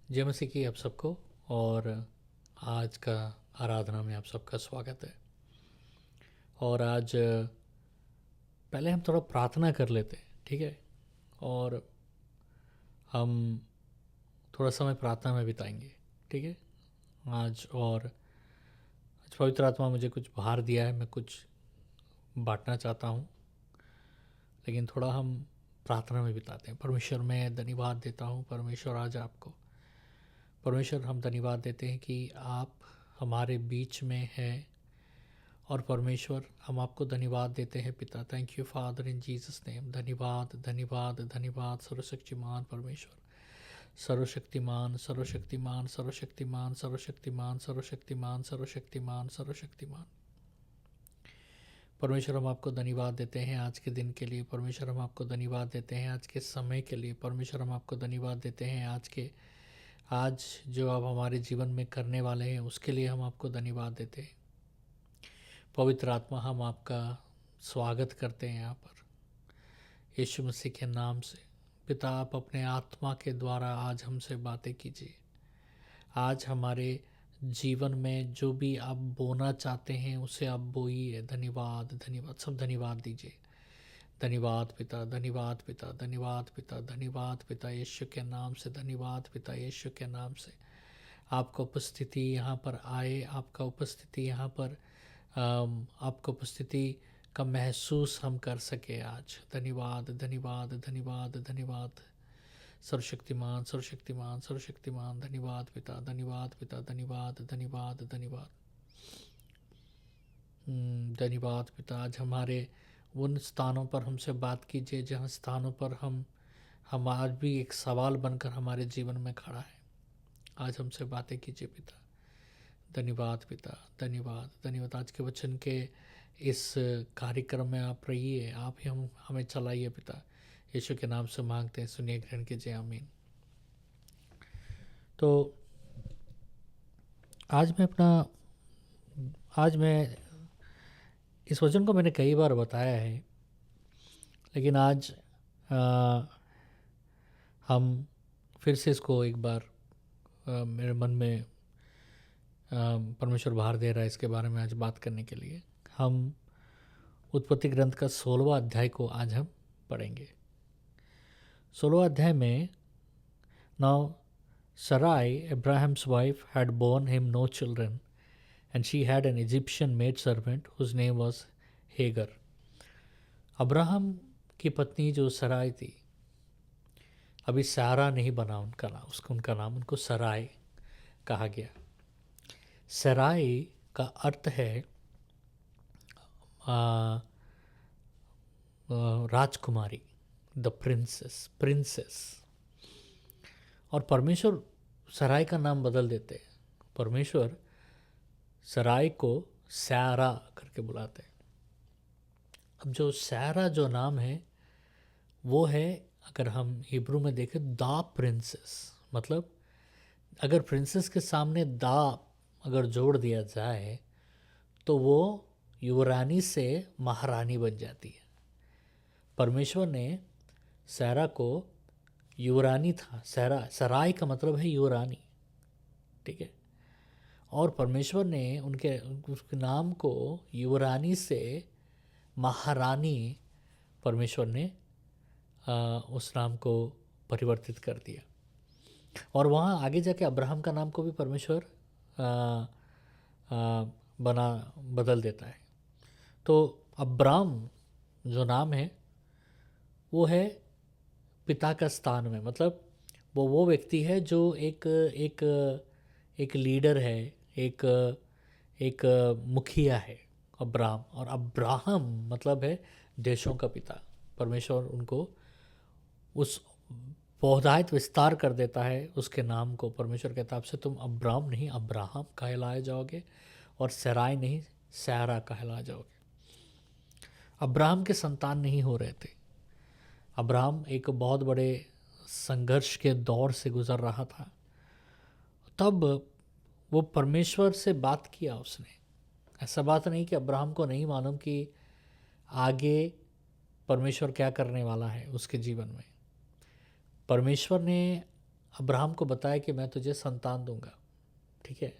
जय मसीह की आप सबको। और आज का आराधना में आप सबका स्वागत है। और आज पहले हम थोड़ा प्रार्थना कर लेते हैं, ठीक है। और हम थोड़ा समय प्रार्थना में बिताएंगे, ठीक है आज। और आज पवित्र आत्मा मुझे कुछ भार दिया है, मैं कुछ बांटना चाहता हूँ, लेकिन थोड़ा हम प्रार्थना में बिताते हैं। परमेश्वर, मैं धन्यवाद देता हूँ परमेश्वर आज आपको। परमेश्वर, हम धन्यवाद देते हैं कि आप हमारे बीच में हैं। और परमेश्वर, हम आपको धन्यवाद देते हैं पिता। Thank you father, in Jesus name. धन्यवाद धन्यवाद धन्यवाद सर्वशक्तिमान परमेश्वर, सर्वशक्तिमान सर्वशक्तिमान सर्वशक्तिमान सर्वशक्तिमान सर्वशक्तिमान सर्वशक्तिमान सर्वशक्तिमान परमेश्वर, हम आपको धन्यवाद देते हैं आज के दिन के लिए। परमेश्वर, हम आपको धन्यवाद देते हैं आज के समय के लिए। परमेश्वर, हम आपको धन्यवाद देते हैं आज जो आप हमारे जीवन में करने वाले हैं उसके लिए हम आपको धन्यवाद देते हैं। पवित्र आत्मा, हम आपका स्वागत करते हैं यहाँ पर यीशु मसीह के नाम से। पिता, आप अपने आत्मा के द्वारा आज हमसे बातें कीजिए। आज हमारे जीवन में जो भी आप बोना चाहते हैं उसे आप बोइए। धन्यवाद धन्यवाद, सब धन्यवाद दीजिए। धन्यवाद पिता, धन्यवाद पिता, धन्यवाद पिता, धन्यवाद पिता यीशु के नाम से। धन्यवाद पिता यीशु के नाम से। आपका उपस्थिति यहाँ पर आए, आपका उपस्थिति यहाँ पर आपका उपस्थिति का महसूस हम कर सके आज। धन्यवाद धन्यवाद धन्यवाद धन्यवाद सर्वशक्तिमान सर्वशक्तिमान सर्वशक्तिमान। धन्यवाद पिता, धन्यवाद पिता, धन्यवाद धन्यवाद धन्यवाद धन्यवाद पिता। आज हमारे उन स्थानों पर हमसे बात कीजिए जहाँ स्थानों पर हम आज भी एक सवाल बनकर हमारे जीवन में खड़ा है। आज हमसे बातें कीजिए पिता। धन्यवाद पिता, धन्यवाद धन्यवाद। आज के वचन के इस कार्यक्रम में आप रहिए, आप ही हमें चलाइए पिता। यीशु के नाम से मांगते हैं, सुनिए, ग्रहण कीजिए, आमीन। तो आज मैं इस वचन को मैंने कई बार बताया है, लेकिन आज हम फिर से इसको एक बार मेरे मन में परमेश्वर बाहर दे रहा है इसके बारे में आज बात करने के लिए। हम उत्पत्ति ग्रंथ का 16वां अध्याय को आज हम पढ़ेंगे। 16वां अध्याय में, now Sarai, Abraham's wife, had borne him no children, and she had an Egyptian maidservant whose name was Hagar. Abraham की पत्नी जो सराय थी, अभी सारा नहीं बना उनका नाम, उनको सराय कहा गया। सराय का अर्थ है राजकुमारी, द प्रिंसेस। और परमेश्वर सराय का नाम बदल देते हैं। परमेश्वर सराय को सैरा करके बुलाते हैं। अब जो सैरा जो नाम है वो है, अगर हम हिब्रू में देखें, दा प्रिंसेस। मतलब अगर प्रिंसेस के सामने दा अगर जोड़ दिया जाए तो वो युवरानी से महारानी बन जाती है। परमेश्वर ने सैरा को युवरानी था, सराय का मतलब है युवरानी, ठीक है। और परमेश्वर ने उसके नाम को युवरानी से महारानी, परमेश्वर ने उस नाम को परिवर्तित कर दिया। और वहाँ आगे जाके अब्राहम का नाम को भी परमेश्वर बदल देता है। तो अब्राम जो नाम है वो है पिता का स्थान में, मतलब वो व्यक्ति है जो एक लीडर है, एक मुखिया है, अब्राम। और अब्राहम मतलब है देशों का पिता। परमेश्वर उनको उस बहुतायत विस्तार कर देता है उसके नाम को। परमेश्वर कहता है आपसे तुम अब्राम नहीं अब्राहम कहलाए जाओगे, और सराय नहीं सैरा कहलाए जाओगे। अब्राहम के संतान नहीं हो रहे थे। अब्राहम एक बहुत बड़े संघर्ष के दौर से गुजर रहा था। तब वो परमेश्वर से बात किया उसने। ऐसा बात नहीं कि अब्राहम को नहीं मालूम कि आगे परमेश्वर क्या करने वाला है उसके जीवन में। परमेश्वर ने अब्राहम को बताया कि मैं तुझे संतान दूंगा, ठीक है।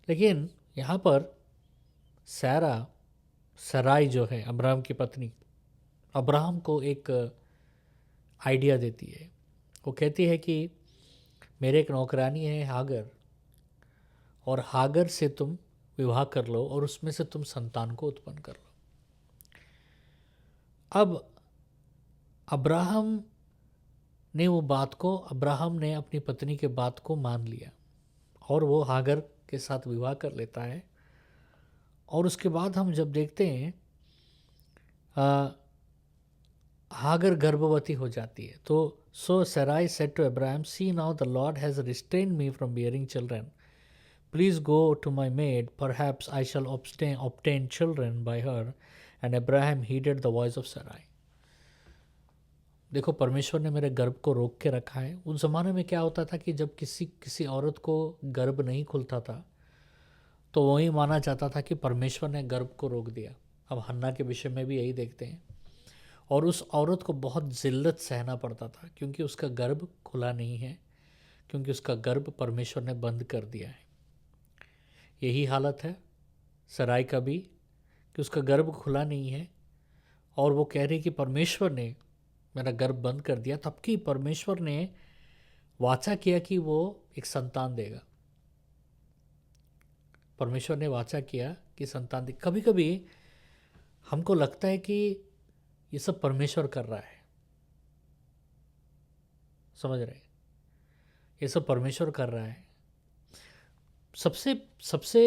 लेकिन यहाँ पर सराई जो है अब्राहम की पत्नी, अब्राहम को एक आइडिया देती है। वो कहती है कि मेरे एक नौकरानी है हागर, और हागर से तुम विवाह कर लो और उसमें से तुम संतान को उत्पन्न कर लो। अब अब्राहम ने अपनी पत्नी के बात को मान लिया और वो हागर के साथ विवाह कर लेता है। और उसके बाद हम जब देखते हैं हागर गर्भवती हो जाती है, तो so Sarai said to Abraham, see now the Lord has restrained me from bearing children, please go to my maid, perhaps I shall obtain children by her, and Abraham heeded the voice of Sarai. देखो, परमेश्वर ने मेरे गर्भ को रोक के रखा है। उस ज़माने में क्या होता था कि जब किसी औरत को गर्भ नहीं खुलता था तो वही माना जाता था कि परमेश्वर ने गर्भ को रोक दिया। अब हन्ना के विषय में भी यही देखते हैं। और उस औरत को बहुत ज़िल्लत सहना पड़ता था क्योंकि उसका गर्भ खुला नहीं है, क्योंकि उसका गर्भ परमेश्वर ने बंद कर दिया है। यही हालत है सराय का भी, कि उसका गर्भ खुला नहीं है और वो कह रही कि परमेश्वर ने मेरा गर्भ बंद कर दिया। तब कि परमेश्वर ने वाचा किया कि वो एक संतान देगा। परमेश्वर ने वाचा किया कि संतान दे। कभी कभी हमको लगता है कि ये सब परमेश्वर कर रहा है, समझ रहे, ये सब परमेश्वर कर रहा है। सबसे सबसे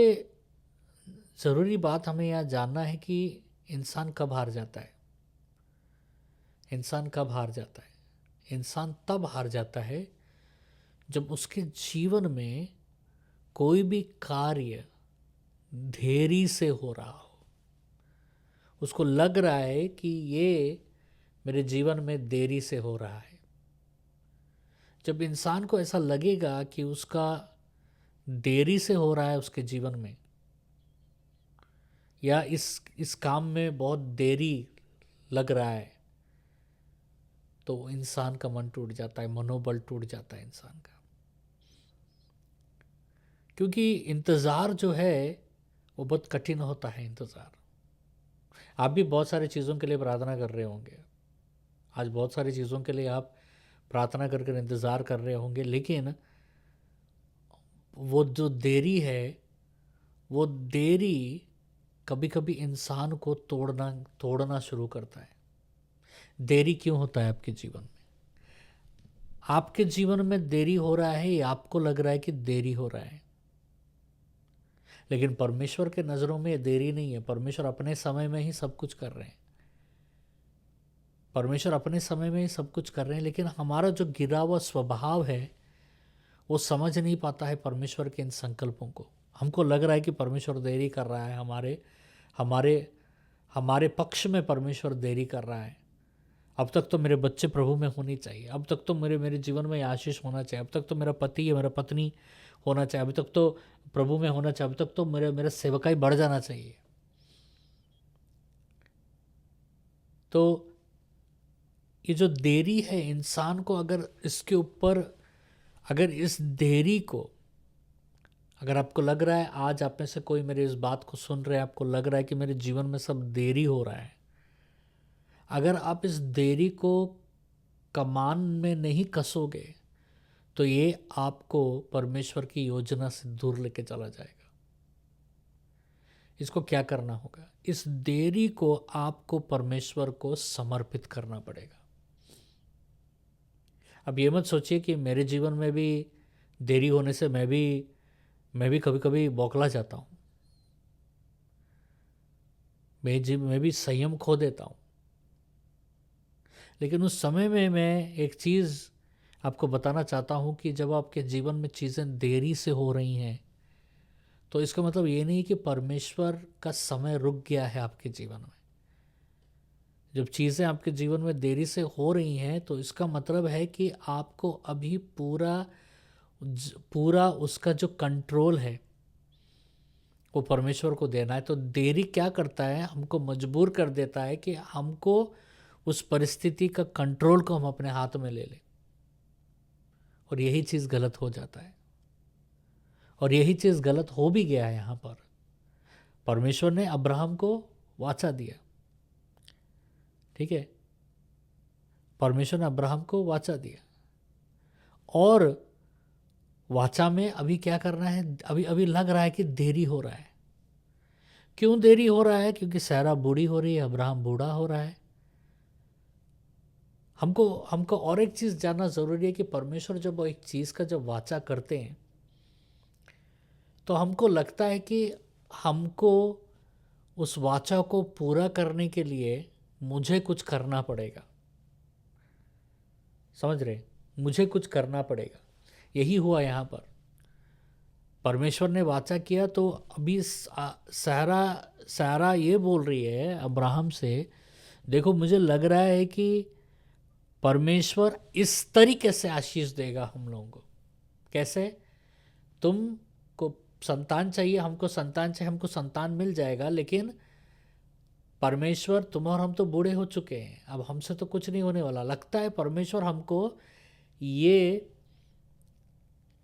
ज़रूरी बात हमें यहाँ जानना है कि इंसान कब हार जाता है। इंसान कब हार जाता है? इंसान तब हार जाता है जब उसके जीवन में कोई भी कार्य देरी से हो रहा हो। उसको लग रहा है कि ये मेरे जीवन में देरी से हो रहा है। जब इंसान को ऐसा लगेगा कि उसका देरी से हो रहा है उसके जीवन में, या इस काम में बहुत देरी लग रहा है, तो इंसान का मन टूट जाता है, मनोबल टूट जाता है इंसान का। क्योंकि इंतज़ार जो है वो बहुत कठिन होता है। इंतज़ार, आप भी बहुत सारी चीज़ों के लिए प्रार्थना कर रहे होंगे। आज बहुत सारी चीज़ों के लिए आप प्रार्थना कर कर इंतज़ार कर रहे होंगे, लेकिन वो जो देरी है, वो देरी कभी कभी इंसान को तोड़ना शुरू करता है। देरी क्यों होता है आपके जीवन में? आपके जीवन में देरी हो रहा है, या आपको लग रहा है कि देरी हो रहा है, लेकिन परमेश्वर के नज़रों में ये देरी नहीं है। परमेश्वर अपने समय में ही सब कुछ कर रहे हैं। परमेश्वर अपने समय में ही सब कुछ कर रहे हैं, लेकिन हमारा जो गिरा हुआ स्वभाव है वो समझ नहीं पाता है परमेश्वर के इन संकल्पों को। हमको लग रहा है कि परमेश्वर देरी कर रहा है, हमारे हमारे पक्ष में परमेश्वर देरी कर रहा है। अब तक तो मेरे बच्चे प्रभु में होनी चाहिए, अब तक तो मेरे जीवन में आशीष होना चाहिए, अब तक तो मेरा पति या मेरा पत्नी होना चाहिए, अभी तक तो प्रभु में होना चाहिए, अब तक तो मेरा सेवकाई बढ़ जाना चाहिए। तो ये जो देरी है, इंसान को अगर इसके ऊपर, अगर इस देरी को, अगर आपको लग रहा है, आज आप में से कोई मेरे इस बात को सुन रहे हैं, आपको लग रहा है कि मेरे जीवन में सब देरी हो रहा है, अगर आप इस देरी को कमान में नहीं कसोगे तो ये आपको परमेश्वर की योजना से दूर लेके चला जाएगा। इसको क्या करना होगा? इस देरी को आपको परमेश्वर को समर्पित करना पड़ेगा। अब ये मत सोचिए कि मेरे जीवन में भी देरी होने से मैं भी कभी कभी बौखला जाता हूँ, मैं भी संयम खो देता हूँ। लेकिन उस समय में मैं एक चीज़ आपको बताना चाहता हूँ कि जब आपके जीवन में चीज़ें देरी से हो रही हैं, तो इसका मतलब ये नहीं कि परमेश्वर का समय रुक गया है आपके जीवन में। जब चीज़ें आपके जीवन में देरी से हो रही हैं, तो इसका मतलब है कि आपको अभी पूरा उसका जो कंट्रोल है वो परमेश्वर को देना है। तो देरी क्या करता है? हमको मजबूर कर देता है कि हमको उस परिस्थिति का कंट्रोल को हम अपने हाथ में ले लें और यही चीज़ गलत हो जाता है, और यही चीज़ गलत हो भी गया है। यहाँ पर परमेश्वर ने अब्राहम को वाचा दिया, ठीक है, परमेश्वर ने अब्राहम को वाचा दिया, और वाचा में अभी क्या करना है, अभी अभी लग रहा है कि देरी हो रहा है। क्यों देरी हो रहा है? क्योंकि सारा बूढ़ी हो रही है, अब्राहम बूढ़ा हो रहा है। हमको हमको और एक चीज़ जानना ज़रूरी है कि परमेश्वर जब एक चीज़ का जब वाचा करते हैं तो हमको लगता है कि हमको उस वाचा को पूरा करने के लिए मुझे कुछ करना पड़ेगा। समझ रहे? मुझे कुछ करना पड़ेगा। यही हुआ यहाँ पर। परमेश्वर ने वाचा किया तो अभी सारा ये बोल रही है अब्राहम से, देखो मुझे लग रहा है कि परमेश्वर इस तरीके से आशीष देगा हम लोगों को। कैसे? तुमको संतान चाहिए, हमको संतान चाहिए, हमको संतान मिल जाएगा, लेकिन परमेश्वर, तुम और हम तो बूढ़े हो चुके हैं, अब हमसे तो कुछ नहीं होने वाला। लगता है परमेश्वर हमको ये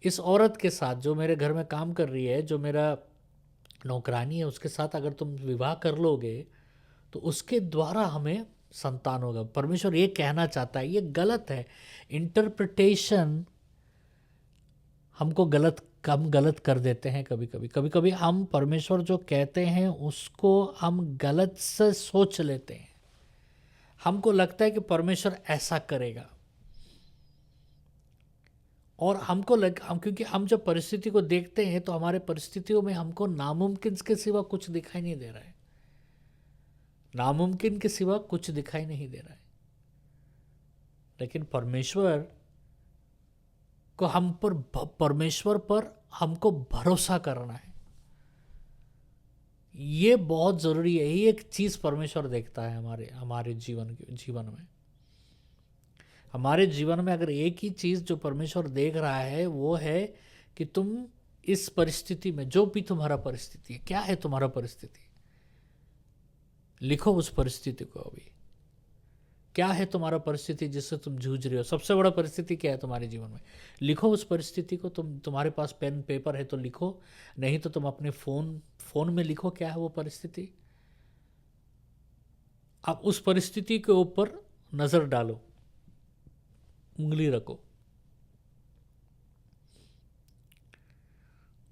इस औरत के साथ जो मेरे घर में काम कर रही है, जो मेरा नौकरानी है, उसके साथ अगर तुम विवाह कर लोगे तो उसके द्वारा हमें संतान होगा। परमेश्वर ये कहना चाहता है। ये गलत है। इंटरप्रिटेशन हमको हम गलत कर देते हैं कभी कभी हम परमेश्वर जो कहते हैं उसको हम गलत से सोच लेते हैं। हमको लगता है कि परमेश्वर ऐसा करेगा, और हम क्योंकि हम जब परिस्थिति को देखते हैं तो हमारे परिस्थितियों में हमको नामुमकिन के सिवा कुछ दिखाई नहीं दे रहा है। नामुमकिन के सिवा कुछ दिखाई नहीं दे रहा है। लेकिन परमेश्वर पर हमको भरोसा करना है। ये बहुत ज़रूरी है। ये एक चीज़ परमेश्वर देखता है हमारे जीवन में। हमारे जीवन में अगर एक ही चीज़ जो परमेश्वर देख रहा है वो है कि तुम इस परिस्थिति में, जो भी तुम्हारा परिस्थिति है, क्या है तुम्हारा परिस्थिति, लिखो उस परिस्थिति को। अभी क्या है तुम्हारा परिस्थिति जिससे तुम जूझ रहे हो? सबसे बड़ा परिस्थिति क्या है तुम्हारे जीवन में? लिखो उस परिस्थिति को। तुम्हारे पास पेन पेपर है तो लिखो, नहीं तो तुम अपने फोन में लिखो क्या है वो परिस्थिति। आप उस परिस्थिति के ऊपर नजर डालो, उंगली रखो,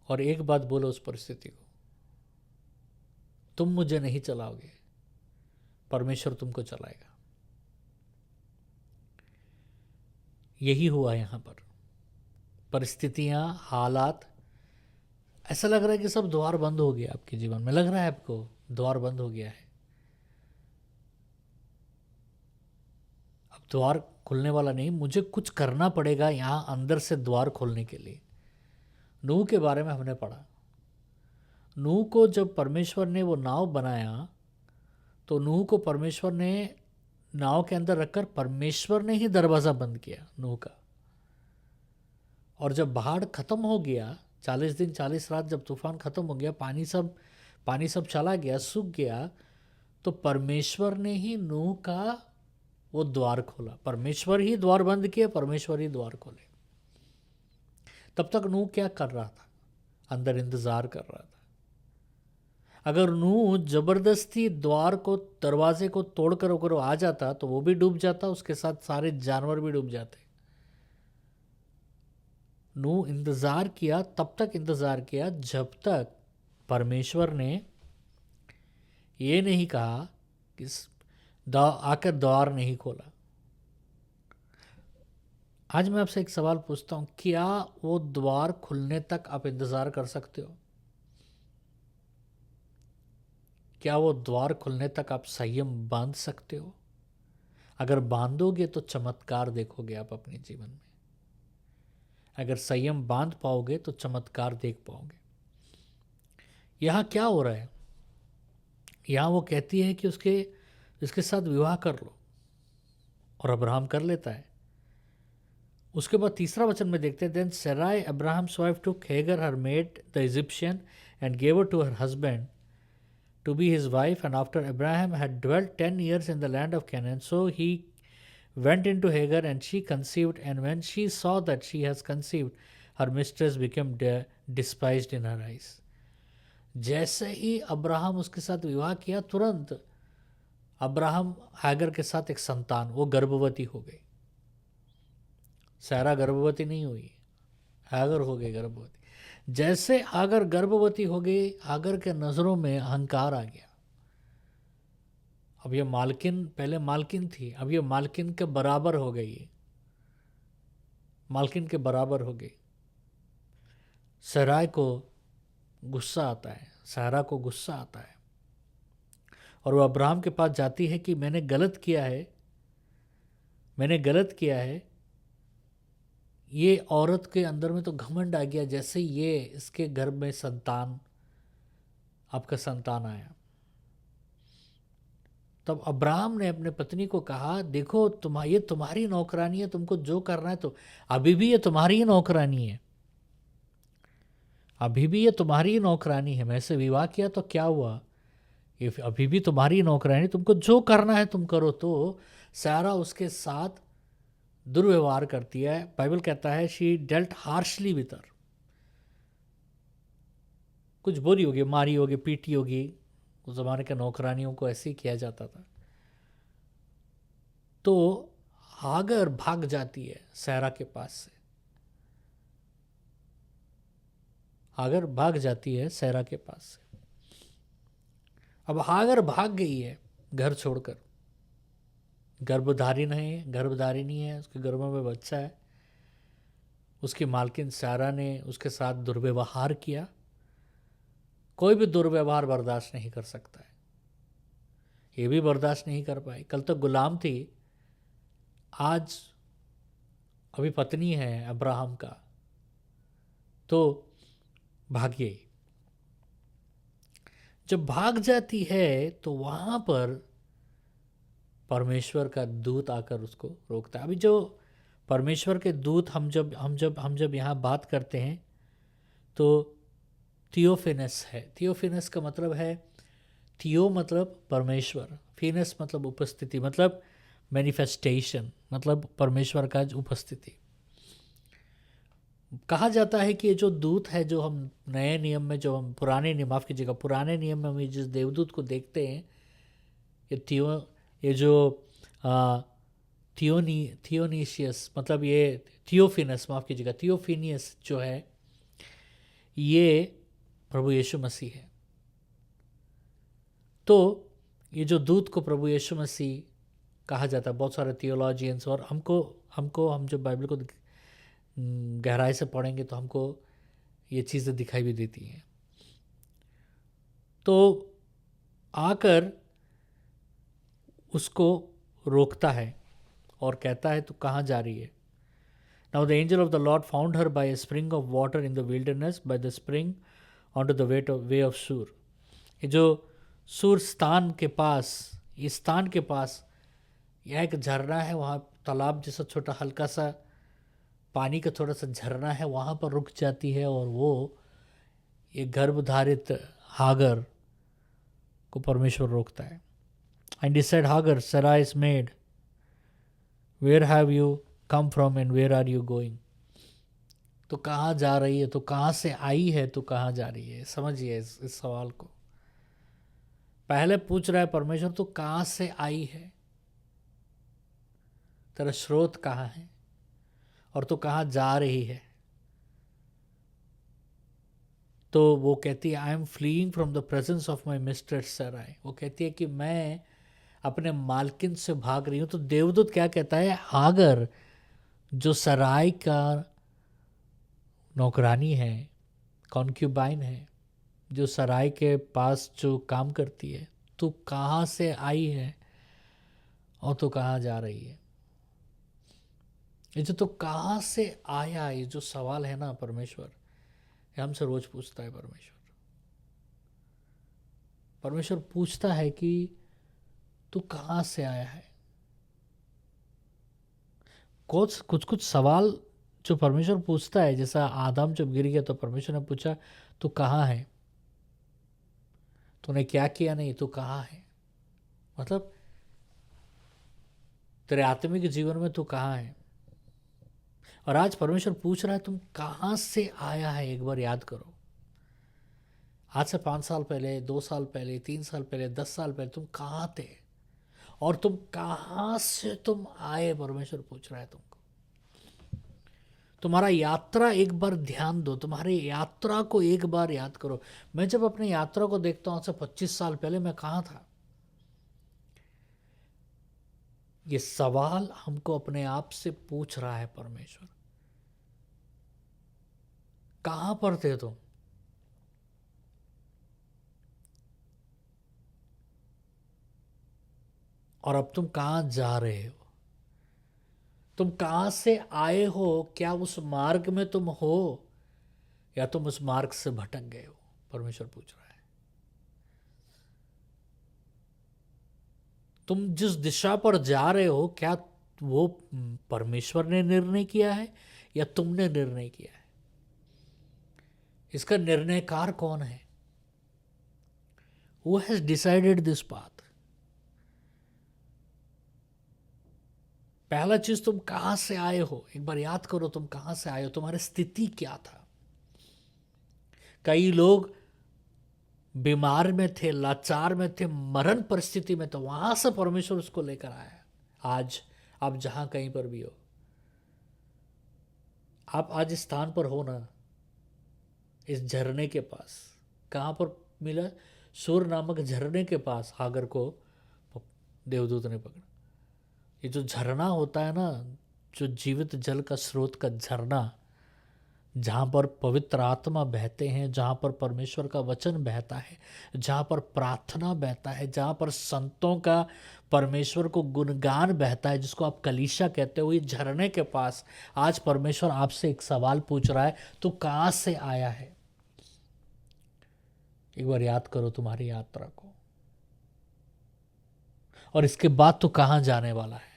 और एक बात बोलो उस परिस्थिति को, तुम मुझे नहीं चलाओगे, परमेश्वर तुमको चलाएगा। यही हुआ यहाँ पर। परिस्थितियाँ, हालात, ऐसा लग रहा है कि सब द्वार बंद हो गया आपके जीवन में। लग रहा है आपको द्वार बंद हो गया है, अब द्वार खुलने वाला नहीं, मुझे कुछ करना पड़ेगा यहाँ अंदर से द्वार खोलने के लिए। नूह के बारे में हमने पढ़ा। नूह को जब परमेश्वर ने वो नाव बनाया तो नूह को परमेश्वर ने नाव के अंदर रखकर परमेश्वर ने ही दरवाज़ा बंद किया नूह का। और जब बाढ़ खत्म हो गया, 40 दिन 40 रात जब तूफान खत्म हो गया, पानी सब चला गया, सूख गया, तो परमेश्वर ने ही नूह का वो द्वार खोला। परमेश्वर ही द्वार बंद किया, परमेश्वर ही द्वार खोले। तब तक नूह क्या कर रहा था? अंदर इंतजार कर रहा था। अगर नूह जबरदस्ती दरवाजे को तोड़कर अगर आ जाता तो वो भी डूब जाता, उसके साथ सारे जानवर भी डूब जाते। नूह इंतजार किया, तब तक इंतजार किया जब तक परमेश्वर ने ये नहीं कहा कि आकर द्वार नहीं खोला। आज मैं आपसे एक सवाल पूछता हूं, क्या वो द्वार खुलने तक आप इंतजार कर सकते हो? क्या वो द्वार खुलने तक आप संयम बांध सकते हो? अगर बांधोगे तो चमत्कार देखोगे आप अपने जीवन में। अगर संयम बांध पाओगे तो चमत्कार देख पाओगे। यहाँ क्या हो रहा है? यहाँ वो कहती है कि इसके साथ विवाह कर लो, और अब्राहम कर लेता है। उसके बाद तीसरा वचन में देखते हैं, then Sarai Abraham's wife took Hagar her maid the Egyptian and gave her to her husband to be his wife, and after Abraham had dwelt 10 years in the land of Canaan, so he went into Hagar and she conceived, and when she saw that she has conceived, her mistress became despised in her eyes. जैसे ही Abraham उसके साथ विवाह किया, तुरंत Abraham hugger के साथ एक संतान, वो गर्भवती हो गई। सारा गर्भवती नहीं हुई, हैगर हो गई गर्भवती। जैसे हागर गर्भवती हो गई, हागर के नज़रों में अहंकार आ गया। अब ये मालकिन, पहले मालकिन थी, अब ये मालकिन के बराबर हो गई, मालकिन के बराबर हो गई। सराय को गुस्सा आता है, सारा को गुस्सा आता है, और वो अब्राहम के पास जाती है कि मैंने गलत किया है, मैंने गलत किया है। ये औरत के अंदर में तो घमंड आ गया, जैसे ये इसके घर में संतान, आपका संतान आया। तब अब्राहम ने अपने पत्नी को कहा, देखो ये तुम्हारी नौकरानी है, तुमको जो करना है तो, अभी भी ये तुम्हारी ही नौकरानी है, अभी भी ये तुम्हारी ही नौकरानी है। मैं से विवाह किया तो क्या हुआ, ये अभी भी तुम्हारी नौकरानी, तुमको जो करना है तुम करो। तो सारा उसके साथ दुर्व्यवहार करती है। बाइबल कहता है she dealt harshly with her, कुछ बोली होगी, मारी होगी, पीटी होगी। उस ज़माने के नौकरानियों को ऐसे ही किया जाता था। तो हागर भाग जाती है सारा के पास से, हागर भाग जाती है सारा के पास से। अब हागर भाग गई है घर छोड़कर, गर्भधारिणी है, उसके गर्भ में बच्चा है। उसकी मालकिन सारा ने उसके साथ दुर्व्यवहार किया। कोई भी दुर्व्यवहार बर्दाश्त नहीं कर सकता है, ये भी बर्दाश्त नहीं कर पाई। कल तक गुलाम थी, आज अभी पत्नी है अब्राहम का, तो भाग गई। जब भाग जाती है तो वहाँ पर परमेश्वर का दूत आकर उसको रोकता है। अभी जो परमेश्वर के दूत हम जब यहाँ बात करते हैं तो थियोफेनस है। थियोफेनस का मतलब है, थियो मतलब परमेश्वर, फिनस मतलब उपस्थिति, मतलब मैनिफेस्टेशन, मतलब परमेश्वर का उपस्थिति। कहा जाता है कि ये जो दूत है, जो हम नए नियम में, जो हम पुराने नियम, माफ़ कीजिएगा, पुराने नियम में हम जिस देवदूत को देखते हैं, ये जो थियोनीशियस, मतलब ये थियोफिनस, माफ़ कीजिएगा, थियोफिनियस जो है, ये प्रभु यीशु मसीह है। तो ये जो दूत को प्रभु यीशु मसीह कहा जाता है, बहुत सारे थियोलॉजियंस, और हम जब बाइबल को गहराई से पढ़ेंगे तो हमको ये चीज़ें दिखाई भी देती हैं। तो आकर उसको रोकता है और कहता है, तू कहाँ जा रही है। Now the angel of the Lord found her by a spring of water in the wilderness, by the spring on to the way of Shur. ये जो सूर स्थान के पास, इस स्थान के पास यह एक झरना है, वहाँ तालाब जैसा छोटा हल्का सा पानी का थोड़ा सा झरना है, वहाँ पर रुक जाती है। और वो ये गर्भधारित हागर को परमेश्वर रोकता है। And he said, Hagar, Sarah is maid, where have you come from and where are you going. तो कहाँ जा रही है, तो कहाँ से आई है, तो कहाँ जा रही है। समझिए इस सवाल को। पहले पूछ रहा है परमेश्वर, तो कहाँ से आई है, तेरा स्रोत कहाँ है, और तो कहाँ जा रही है। तो वो कहती है, I am fleeing from the presence of my mistress Sarai. वो कहती है कि मैं अपने मालकिन से भाग रही हूँ। तो देवदूत क्या कहता है, हागर जो सराय का नौकरानी है, कॉन्क्यूबाइन है, जो सराय के पास जो काम करती है, तू कहाँ से आई है और तू कहाँ जा रही है। ये जो तो कहाँ से आया, ये जो सवाल है ना परमेश्वर, ये हमसे रोज पूछता है परमेश्वर। परमेश्वर पूछता है कि तू कहाँ से आया है। कुछ सवाल जो परमेश्वर पूछता है, जैसा आदम जब गिर गया तो परमेश्वर ने पूछा, तू कहाँ है, तूने क्या किया, नहीं तू कहाँ है। मतलब तेरे आत्मिक जीवन में तू कहाँ है? और आज परमेश्वर पूछ रहा है तुम कहाँ से आया है, एक बार याद करो। आज से 5 साल पहले, 2 साल पहले, 3 साल पहले, 10 साल पहले तुम कहाँ थे और तुम कहाँ से तुम आए, परमेश्वर पूछ रहा है तुमको। तुम्हारा यात्रा एक बार ध्यान दो, तुम्हारी यात्रा को एक बार याद करो। मैं जब अपनी यात्रा को देखता हूँ, आज से 25 साल पहले मैं कहाँ था। ये सवाल हमको अपने आप से पूछ रहा है परमेश्वर, कहाँ पर थे तुम और अब तुम कहाँ जा रहे हो? तुम कहाँ से आए हो? क्या उस मार्ग में तुम हो या तुम उस मार्ग से भटक गए हो? परमेश्वर पूछ रहा है। तुम जिस दिशा पर जा रहे हो, क्या वो परमेश्वर ने निर्णय किया है या तुमने निर्णय किया है? इसका निर्णयकार कौन है? Who has decided this path? पहला चीज, तुम कहां से आए हो, एक बार याद करो। तुम कहां से आए हो, तुम्हारी स्थिति क्या था? कई लोग बीमार में थे, लाचार में थे, मरण परिस्थिति में, तो वहां से परमेश्वर उसको लेकर आया। आज आप जहां कहीं पर भी हो, आप आज इस स्थान पर हो ना, इस झरने के पास। कहां पर मिला? सूर नामक झरने के पास हागर को देवदूत ने पकड़ा। ये जो झरना होता है ना, जो जीवित जल का स्रोत का झरना, जहाँ पर पवित्र आत्मा बहते हैं, जहाँ पर परमेश्वर का वचन बहता है, जहाँ पर प्रार्थना बहता है, जहाँ पर संतों का परमेश्वर को गुणगान बहता है, जिसको आप कलीसिया कहते हो, ये झरने के पास आज परमेश्वर आपसे एक सवाल पूछ रहा है, तू कहाँ से आया है? एक बार याद करो तुम्हारी यात्रा को, और इसके बाद तू कहाँ जाने वाला है।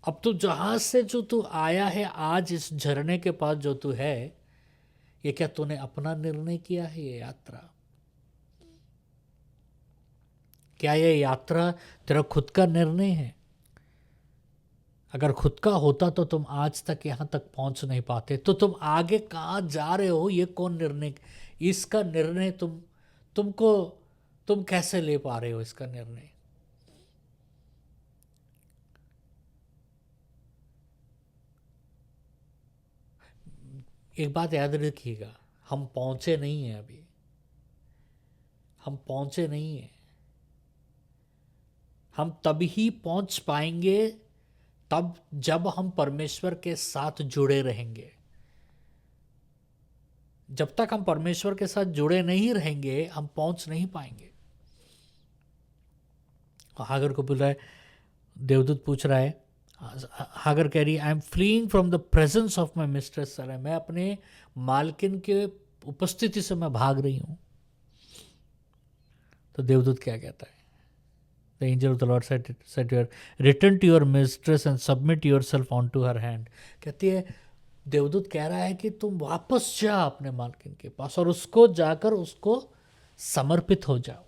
अब तो जहां से जो तू आया है, आज इस झरने के पास जो तू है, ये क्या तूने अपना निर्णय किया है? ये यात्रा, क्या ये यात्रा तेरा खुद का निर्णय है? अगर खुद का होता तो तुम आज तक यहां तक पहुंच नहीं पाते। तो तुम आगे कहां जा रहे हो, ये कौन निर्णय? इसका निर्णय तुमको तुम कैसे ले पा रहे हो इसका निर्णय? एक बात याद रखिएगा, हम पहुंचे नहीं हैं अभी, हम पहुंचे नहीं हैं। हम तभी पहुंच पाएंगे तब जब हम परमेश्वर के साथ जुड़े रहेंगे। जब तक हम परमेश्वर के साथ जुड़े नहीं रहेंगे, हम पहुंच नहीं पाएंगे। हागर को बोल रहा है, देवदूत पूछ रहा है, हागर कह रही है, I am fleeing from the presence of my mistress. Sir, मैं अपने मालकिन के उपस्थिति से मैं भाग रही हूं। तो देवदूत क्या कहता है? The angel of the Lord said to her, return to your mistress and submit yourself onto her hand. कहती है, देवदूत कह रहा है कि तुम वापस जा अपने मालकिन के पास और उसको जाकर उसको समर्पित हो जाओ।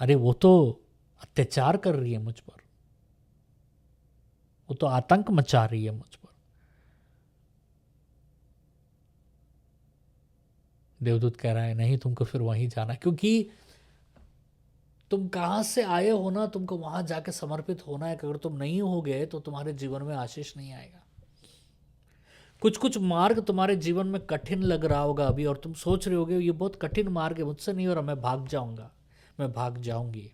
अरे वो तो अत्याचार कर रही है मुझ पर, वो तो आतंक मचा रही है मुझ पर। देवदूत कह रहा है नहीं, तुमको फिर वहीं जाना, क्योंकि तुम कहाँ से आए हो ना, तुमको वहां जाके समर्पित होना है। अगर तुम नहीं हो गए तो तुम्हारे जीवन में आशीष नहीं आएगा। कुछ कुछ मार्ग तुम्हारे जीवन में कठिन लग रहा होगा अभी, और तुम सोच रहे होगे ये बहुत कठिन मार्ग है, मुझसे नहीं हो रहा, मैं भाग जाऊंगा, मैं भाग जाऊंगी।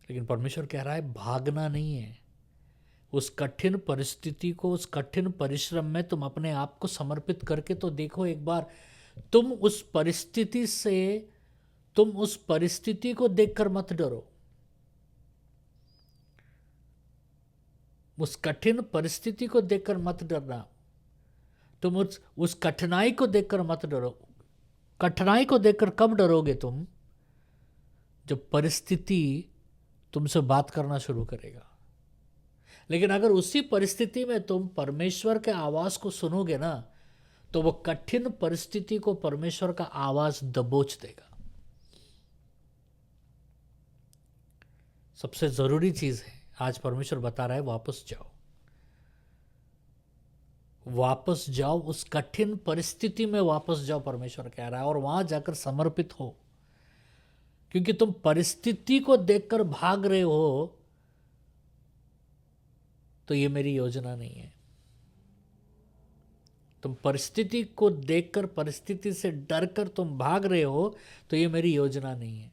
लेकिन परमेश्वर कह रहा है भागना नहीं है। उस कठिन परिस्थिति को, उस कठिन परिश्रम में तुम अपने आप को समर्पित करके तो देखो एक बार। तुम उस परिस्थिति को देखकर मत डरो। उस कठिन परिस्थिति को देखकर मत डरना। तुम उस कठिनाई को देखकर मत डरो। कठिनाई को देखकर कब डरोगे तुम? जब परिस्थिति तुमसे बात करना शुरू करेगा। लेकिन अगर उसी परिस्थिति में तुम परमेश्वर के आवाज को सुनोगे ना, तो वो कठिन परिस्थिति को परमेश्वर का आवाज दबोच देगा। सबसे ज़रूरी चीज़ है, आज परमेश्वर बता रहा है वापस जाओ, वापस जाओ, उस कठिन परिस्थिति में वापस जाओ, परमेश्वर कह रहा है, और वहां जाकर समर्पित हो। क्योंकि तुम परिस्थिति को देखकर भाग रहे हो तो ये मेरी योजना नहीं है। तुम परिस्थिति को देखकर, परिस्थिति से डरकर तुम भाग रहे हो तो ये मेरी योजना नहीं है।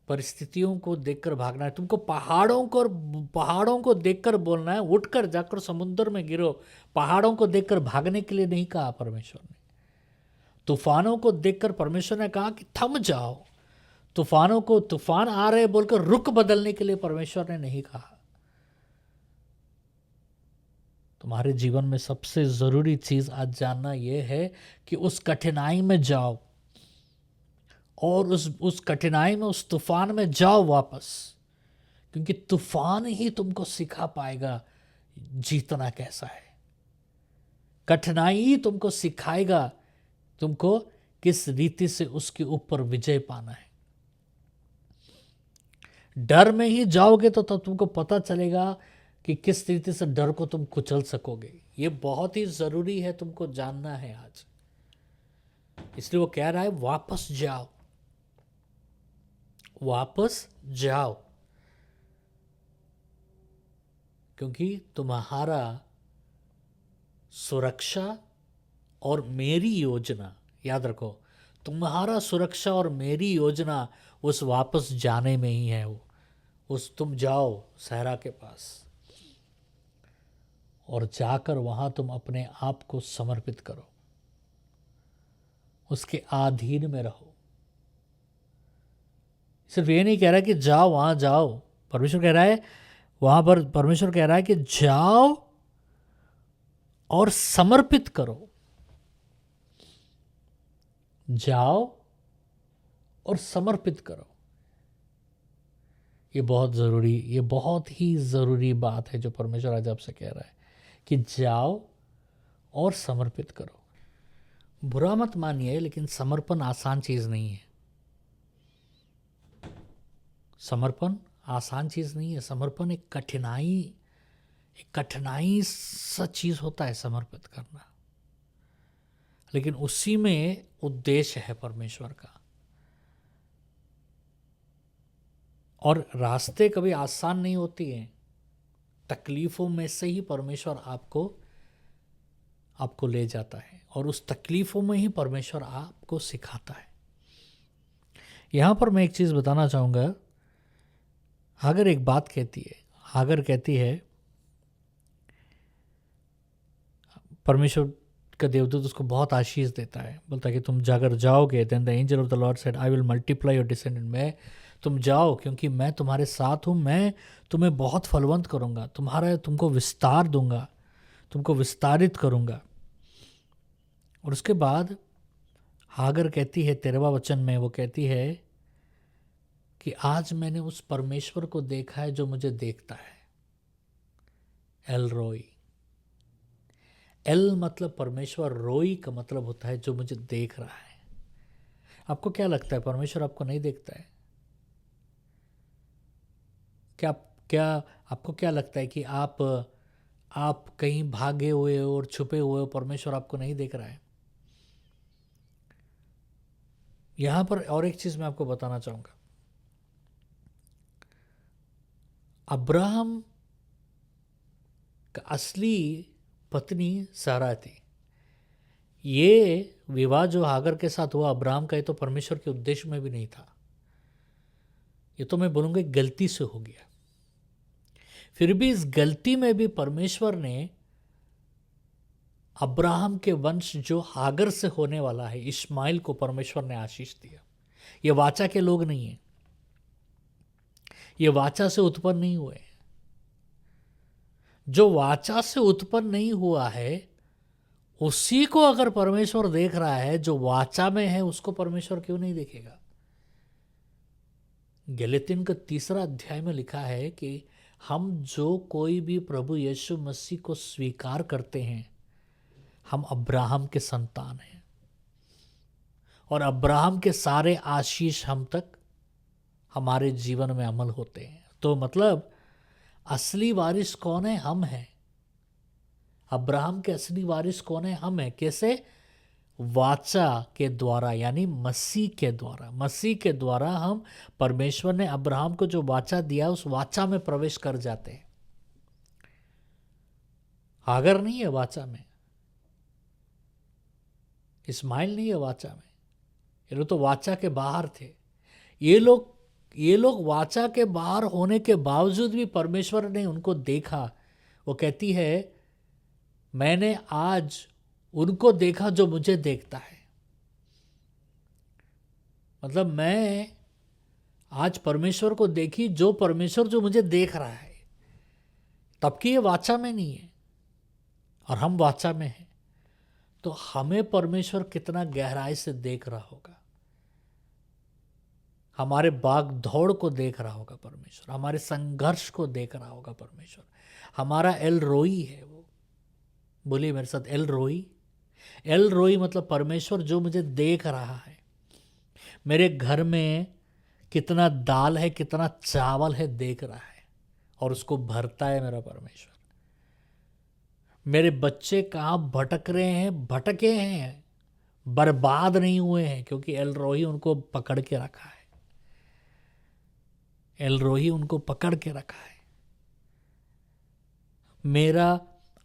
परिस्थितियों को देखकर भागना है तुमको, पहाड़ों को देखकर बोलना है उठकर जाकर समुद्र में गिरो। पहाड़ों को देखकर भागने के लिए नहीं कहा परमेश्वर ने। तूफानों को देखकर परमेश्वर ने कहा कि थम जाओ। तूफानों को तूफान आ रहे बोलकर रुख बदलने के लिए परमेश्वर ने नहीं कहा। तुम्हारे जीवन में सबसे जरूरी चीज आज जानना यह है कि उस कठिनाई में जाओ, और उस कठिनाई में, उस तूफान में जाओ वापस। क्योंकि तूफान ही तुमको सिखा पाएगा जीतना कैसा है। कठिनाई ही तुमको सिखाएगा तुमको किस रीति से उसके ऊपर विजय पाना है। डर में ही जाओगे तो तब तुमको पता चलेगा कि किस रीति से डर को तुम कुचल सकोगे। ये बहुत ही जरूरी है, तुमको जानना है आज। इसलिए वो कह रहा है वापस जाओ, वापस जाओ, क्योंकि तुम्हारा सुरक्षा और मेरी योजना, याद रखो, तुम्हारा सुरक्षा और मेरी योजना उस वापस जाने में ही है। तुम जाओ सहरा के पास और जाकर वहां तुम अपने आप को समर्पित करो, उसके अधीन में रहो। सिर्फ ये नहीं कह रहा कि जाओ, वहां जाओ। परमेश्वर कह रहा है, वहां पर परमेश्वर कह रहा है कि जाओ और समर्पित करो। जाओ और समर्पित करो। ये बहुत ही जरूरी बात है जो परमेश्वर आज आपसे कह रहा है कि जाओ और समर्पित करो। बुरा मत मानिए, लेकिन समर्पण आसान चीज नहीं है। समर्पण आसान चीज नहीं है। समर्पण एक कठिनाई सा चीज होता है समर्पित करना, लेकिन उसी में उद्देश्य है परमेश्वर का। और रास्ते कभी आसान नहीं होती हैं। तकलीफों में से ही परमेश्वर आपको ले जाता है, और उस तकलीफों में ही परमेश्वर आपको सिखाता है। यहां पर मैं एक चीज बताना चाहूंगा। हागर एक बात कहती है, हागर कहती है, परमेश्वर का देवदूत उसको बहुत आशीष देता है, बोलता है कि तुम जाकर जाओगे, then the angel of the Lord said I will multiply your descendant. मैं तुम जाओ क्योंकि मैं तुम्हारे साथ हूँ, मैं तुम्हें बहुत फलवंत करूँगा, तुमको विस्तार दूंगा, तुमको विस्तारित करूँगा। और उसके बाद हागर कहती है 13वां वचन में, वो कहती है कि आज मैंने उस परमेश्वर को देखा है जो मुझे देखता है। एल रोई, एल मतलब परमेश्वर, रोई का मतलब होता है जो मुझे देख रहा है। आपको क्या लगता है परमेश्वर आपको नहीं देखता है? क्या आपको क्या लगता है कि आप कहीं भागे हुए हो और छुपे हुए हो, परमेश्वर आपको नहीं देख रहा है? यहां पर और एक चीज मैं आपको बताना चाहूंगा। अब्राहम का असली पत्नी सारा थी। ये विवाह जो हागर के साथ हुआ अब्राहम का, ये तो परमेश्वर के उद्देश्य में भी नहीं था। ये तो मैं बोलूंगा गलती से हो गया। फिर भी इस गलती में भी परमेश्वर ने अब्राहम के वंश जो हागर से होने वाला है, इस्माइल को परमेश्वर ने आशीष दिया। ये वाचा के लोग नहीं है, ये वाचा से उत्पन्न नहीं हुए। जो वाचा से उत्पन्न नहीं हुआ है उसी को अगर परमेश्वर देख रहा है, जो वाचा में है उसको परमेश्वर क्यों नहीं देखेगा? गलातियन का 3 अध्याय में लिखा है कि हम जो कोई भी प्रभु यीशु मसीह को स्वीकार करते हैं, हम अब्राहम के संतान हैं। और अब्राहम के सारे आशीष हम तक हमारे जीवन में अमल होते हैं। तो मतलब असली वारिस कौन है? हम हैं। अब्राहम के असली वारिस कौन है? हम हैं। कैसे? वाचा के द्वारा, यानी मसीह के द्वारा। मसीह के द्वारा हम, परमेश्वर ने अब्राहम को जो वाचा दिया उस वाचा में प्रवेश कर जाते हैं। हागर नहीं है वाचा में, इस्माइल नहीं है वाचा में, ये लोग तो वाचा के बाहर थे। ये लोग वाचा के बाहर होने के बावजूद भी परमेश्वर ने उनको देखा। वो कहती है, मैंने आज उनको देखा जो मुझे देखता है। मतलब मैं आज परमेश्वर को देखी, जो परमेश्वर जो मुझे देख रहा है। तब कि ये वाचा में नहीं है और हम वाचा में हैं, तो हमें परमेश्वर कितना गहराई से देख रहा होगा। हमारे भाग दौड़ को देख रहा होगा परमेश्वर, हमारे संघर्ष को देख रहा होगा परमेश्वर। हमारा एल रोई है वो। बोलिए मेरे साथ, एल रोई। एल रोई मतलब परमेश्वर जो मुझे देख रहा है। मेरे घर में कितना दाल है, कितना चावल है, देख रहा है और उसको भरता है मेरा परमेश्वर। मेरे बच्चे कहाँ भटक रहे हैं, भटके हैं, बर्बाद नहीं हुए हैं, क्योंकि एल रोही उनको पकड़ के रखा है। एल रोही उनको पकड़ के रखा है। मेरा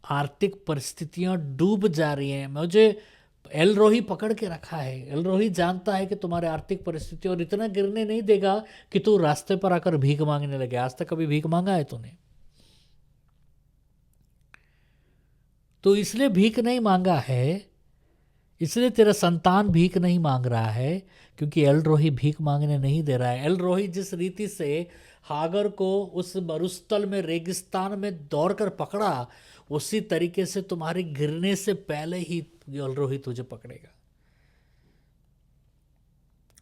आर्थिक परिस्थितियां डूब जा रही हैं, मुझे एल रोही पकड़ के रखा है। एल रोही जानता है कि तुम्हारे आर्थिक परिस्थिति, और इतना गिरने नहीं देगा कि तू रास्ते पर आकर भीख मांगने लगे। आज तक कभी भीख मांगा है तूने? तो इसलिए भीख नहीं मांगा है, इसलिए तेरा संतान भीख नहीं मांग रहा है, क्योंकि एल रोही भीख मांगने नहीं दे रहा है। एल रोही जिस रीति से हागर को उस मरुस्थल में, रेगिस्तान में दौड़कर पकड़ा, उसी तरीके से तुम्हारे गिरने से पहले ही एल रोही तुझे पकड़ेगा।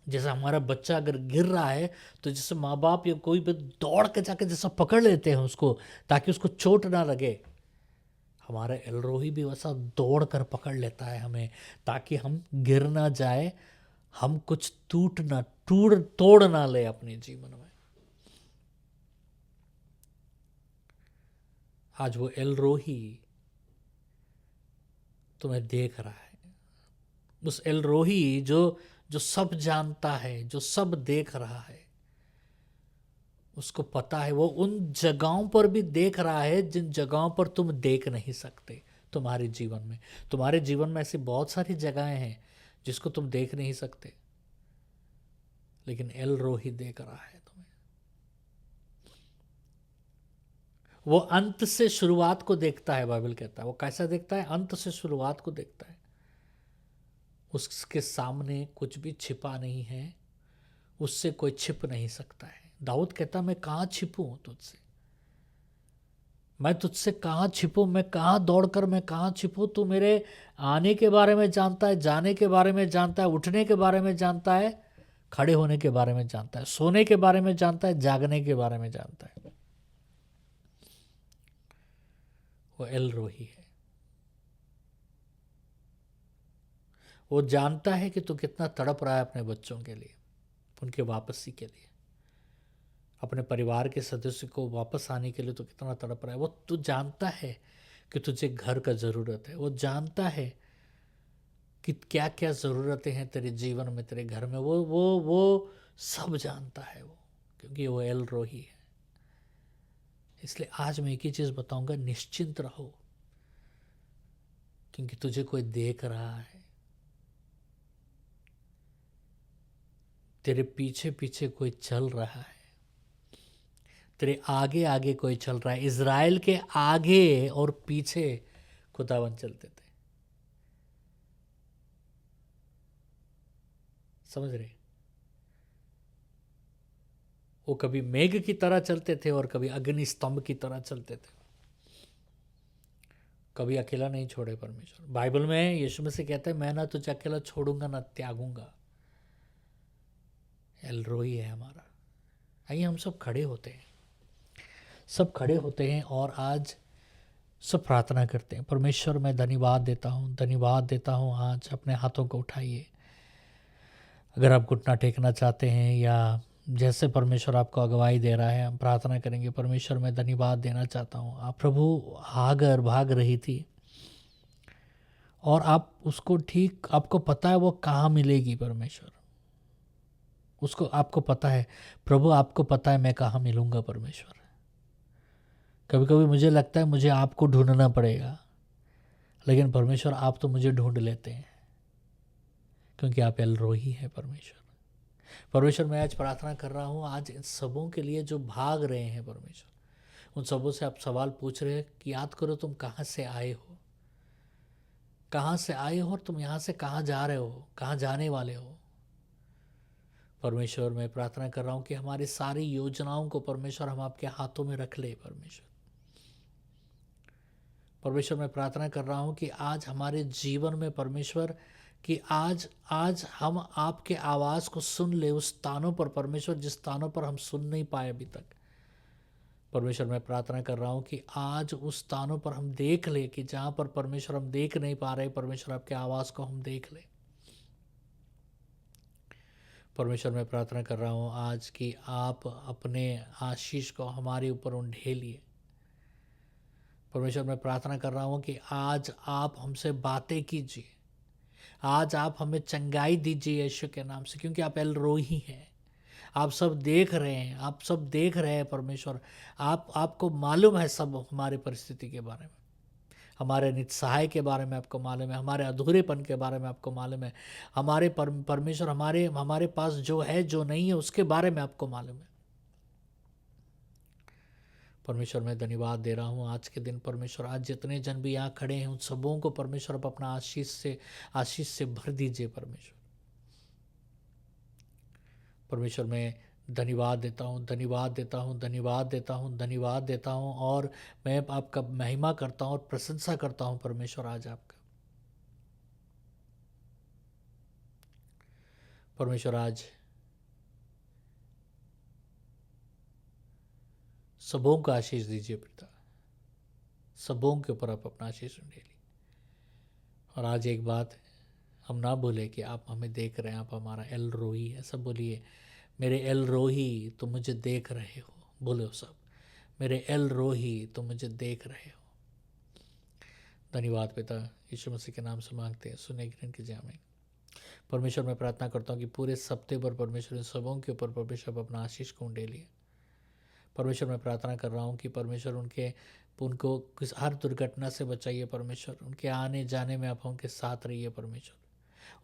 जैसे हमारा बच्चा अगर गिर रहा है तो जैसे माँ बाप या कोई भी दौड़ के जाके जैसा पकड़ लेते हैं उसको, ताकि उसको चोट ना लगे, हमारा एलरोही भी वैसा दौड़ कर पकड़ लेता है हमें, ताकि हम गिर ना जाए, हम कुछ तोड़ ना ले अपने जीवन में। आज वो एलरोही तुम्हें देख रहा है। उस एलरोही जो सब जानता है, जो सब देख रहा है, उसको पता है। वो उन जगहों पर भी देख रहा है जिन जगहों पर तुम देख नहीं सकते। तुम्हारे जीवन में ऐसी बहुत सारी जगहें हैं जिसको तुम देख नहीं सकते, लेकिन एल रोही देख रहा है तुम्हें। वो अंत से शुरुआत को देखता है। बाइबल कहता है वो कैसा देखता है? अंत से शुरुआत को देखता है। उसके सामने कुछ भी छिपा नहीं है, उससे कोई छिप नहीं सकता है। दाऊद कहता, मैं कहाँ छिपूं तुझसे, मैं तुझसे कहाँ छिपूं, मैं कहाँ दौड़कर मैं कहाँ छिपूं। तू मेरे आने के बारे में जानता है, जाने के बारे में जानता है, उठने के बारे में जानता है, खड़े होने के बारे में जानता है, सोने के बारे में जानता है, जागने के बारे में जानता है। वो एल रोही है। वो जानता है कि तू कितना तड़प रहा है अपने बच्चों के लिए, उनके वापसी के लिए, अपने परिवार के सदस्य को वापस आने के लिए तो कितना तड़प रहा है। वो तू जानता है कि तुझे घर का ज़रूरत है। वो जानता है कि क्या क्या ज़रूरतें हैं तेरे जीवन में, तेरे घर में। वो सब जानता है वो, क्योंकि वो एल रोही है। इसलिए आज मैं एक ही चीज़ बताऊंगा, निश्चिंत रहो, क्योंकि तुझे कोई देख रहा है। तेरे पीछे पीछे कोई चल रहा है, तेरे आगे आगे कोई चल रहा है। इज़राइल के आगे और पीछे खुदावन चलते थे। समझ रहे? वो कभी मेघ की तरह चलते थे और कभी अग्नि स्तंभ की तरह चलते थे। कभी अकेला नहीं छोड़े परमेश्वर। बाइबल में यीशु मसीह कहते हैं, मैं ना तुझे अकेला छोड़ूंगा ना त्यागूंगा। एल रोही है हमारा। आइए हम सब खड़े होते हैं, सब खड़े होते हैं और आज सब प्रार्थना करते हैं। परमेश्वर मैं धन्यवाद देता हूँ, धन्यवाद देता हूँ। आज अपने हाथों को उठाइए। अगर आप घुटना टेकना चाहते हैं या जैसे परमेश्वर आपको अगुवाई दे रहा है, हम प्रार्थना करेंगे। परमेश्वर मैं धन्यवाद देना चाहता हूँ, आप प्रभु हागर भाग रही थी और आप उसको ठीक, आपको पता है वो कहाँ मिलेगी। परमेश्वर उसको, आपको पता है प्रभु, आपको पता है मैं कहाँ मिलूँगा। परमेश्वर कभी कभी मुझे लगता है मुझे आपको ढूंढना पड़ेगा, लेकिन परमेश्वर आप तो मुझे ढूंढ लेते हैं, क्योंकि आप एल रोही हैं। परमेश्वर मैं आज प्रार्थना कर रहा हूँ, आज इन सबों के लिए जो भाग रहे हैं परमेश्वर, उन सबों से आप सवाल पूछ रहे हैं कि याद करो तुम कहाँ से आए हो, कहाँ से आए हो और तुम यहाँ से कहाँ जा रहे हो, कहाँ जाने वाले हो। परमेश्वर मैं प्रार्थना कर रहा हूँ कि हमारी सारी योजनाओं को परमेश्वर हम आपके हाथों में रख ले। परमेश्वर मैं प्रार्थना कर रहा हूँ कि आज हमारे जीवन में परमेश्वर, कि आज आज हम आपके आवाज़ को सुन ले उस स्थानों पर परमेश्वर, जिस स्थानों पर हम सुन नहीं पाए अभी तक। परमेश्वर मैं प्रार्थना कर रहा हूँ कि आज उस स्थानों पर हम देख ले, कि जहाँ पर परमेश्वर हम देख नहीं पा रहे, परमेश्वर आपके आवाज़ को हम देख ले। परमेश्वर मैं प्रार्थना कर रहा हूँ आज कि आप अपने आशीष को हमारे ऊपर उंडेलिए। परमेश्वर मैं प्रार्थना कर रहा हूँ कि आज आप हमसे बातें कीजिए, आज आप हमें चंगाई दीजिए यीशु के नाम से, क्योंकि आप एल रोही हैं। आप सब देख रहे हैं, आप सब देख रहे हैं परमेश्वर। आपको मालूम है सब हमारी परिस्थिति के बारे में, हमारे निस्सहाय के बारे में आपको मालूम है, हमारे अधूरेपन के बारे में आपको मालूम है, हमारे परमेश्वर हमारे पास जो है जो नहीं है उसके बारे में आपको मालूम है। परमेश्वर मैं धन्यवाद दे रहा हूँ आज के दिन। परमेश्वर आज जितने जन भी यहाँ खड़े हैं उन सबों को परमेश्वर आप अपना आशीष से भर दीजिए। परमेश्वर मैं धन्यवाद देता हूँ, धन्यवाद देता हूँ, धन्यवाद देता हूँ, धन्यवाद देता हूँ, और मैं आपका महिमा करता हूँ और प्रशंसा करता हूँ परमेश्वर आज आपका। परमेश्वर आज सबों का आशीष दीजिए पिता, सबों के ऊपर आप अपना आशीष उंडेलिए। और आज एक बात हम ना भूले कि आप हमें देख रहे हैं, आप हमारा एल रोही है। सब बोलिए, मेरे एल रोही तो मुझे देख रहे हो। बोलो सब, मेरे एल रोही तो मुझे देख रहे हो। धन्यवाद पिता, यीशु मसीह के नाम से मांगते हैं, सुने ग्रहण कीजिए आमीन। परमेश्वर मैं प्रार्थना करता हूँ कि पूरे सप्ते पर परमेश्वर इन सबों के ऊपर परमेश्वर अपना आशीष को उंडेलिए। परमेश्वर मैं प्रार्थना कर रहा हूँ कि परमेश्वर उनको किस हर दुर्घटना से बचाइए। परमेश्वर उनके आने जाने में आप उनके साथ रहिए। परमेश्वर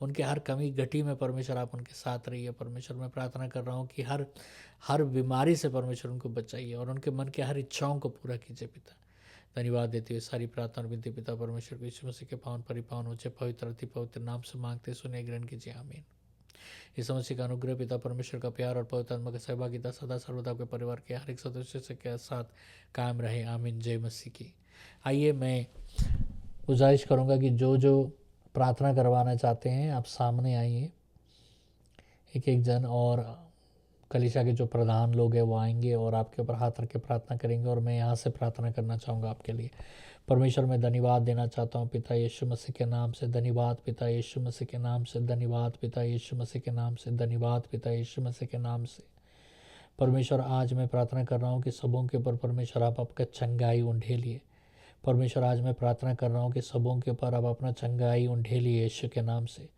उनके हर कमी घटी में परमेश्वर आप उनके साथ रहिए। परमेश्वर मैं प्रार्थना कर रहा हूँ कि हर बीमारी से परमेश्वर उनको बचाइए और उनके मन के हर इच्छाओं को पूरा कीजिए पिता। धन्यवाद देते हुए सारी प्रार्थना और विनती पिता परमेश्वर को यीशु मसीह के पावन परिपावन ऊंचे पवित्र अति पवित्र नाम से मांगते सुने ग्रहण कीजिए आमीन। इस मसीह का अनुग्रह पिता परमेश्वर का प्यार और पवित्र आत्मा की सहभागिता सदा सर्वदा के परिवार के हर एक सदस्य से के साथ कायम रहे आमीन। जय मसीह की। आइए मैं गुजारिश करूँगा कि जो जो प्रार्थना करवाना चाहते हैं आप सामने आइए, एक एक जन, और कलीसिया के जो प्रधान लोग हैं वो आएंगे और आपके ऊपर हाथ रख के प्रार्थना करेंगे। और मैं यहाँ से प्रार्थना करना चाहूँगा आपके लिए। परमेश्वर मैं धन्यवाद देना चाहता हूँ पिता यीशु मसीह के नाम से। धन्यवाद पिता यीशु मसीह के नाम से। धन्यवाद पिता यीशु मसीह के नाम से। धन्यवाद पिता यीशु मसीह के नाम से। परमेश्वर आज मैं प्रार्थना कर रहा हूँ कि सबों के ऊपर परमेश्वर आप आपका चंगाई उंडेलिए। परमेश्वर आज मैं प्रार्थना कर रहा हूँ कि सबों के ऊपर आप अपना चंगाई उंडेलिए यीशु के नाम से।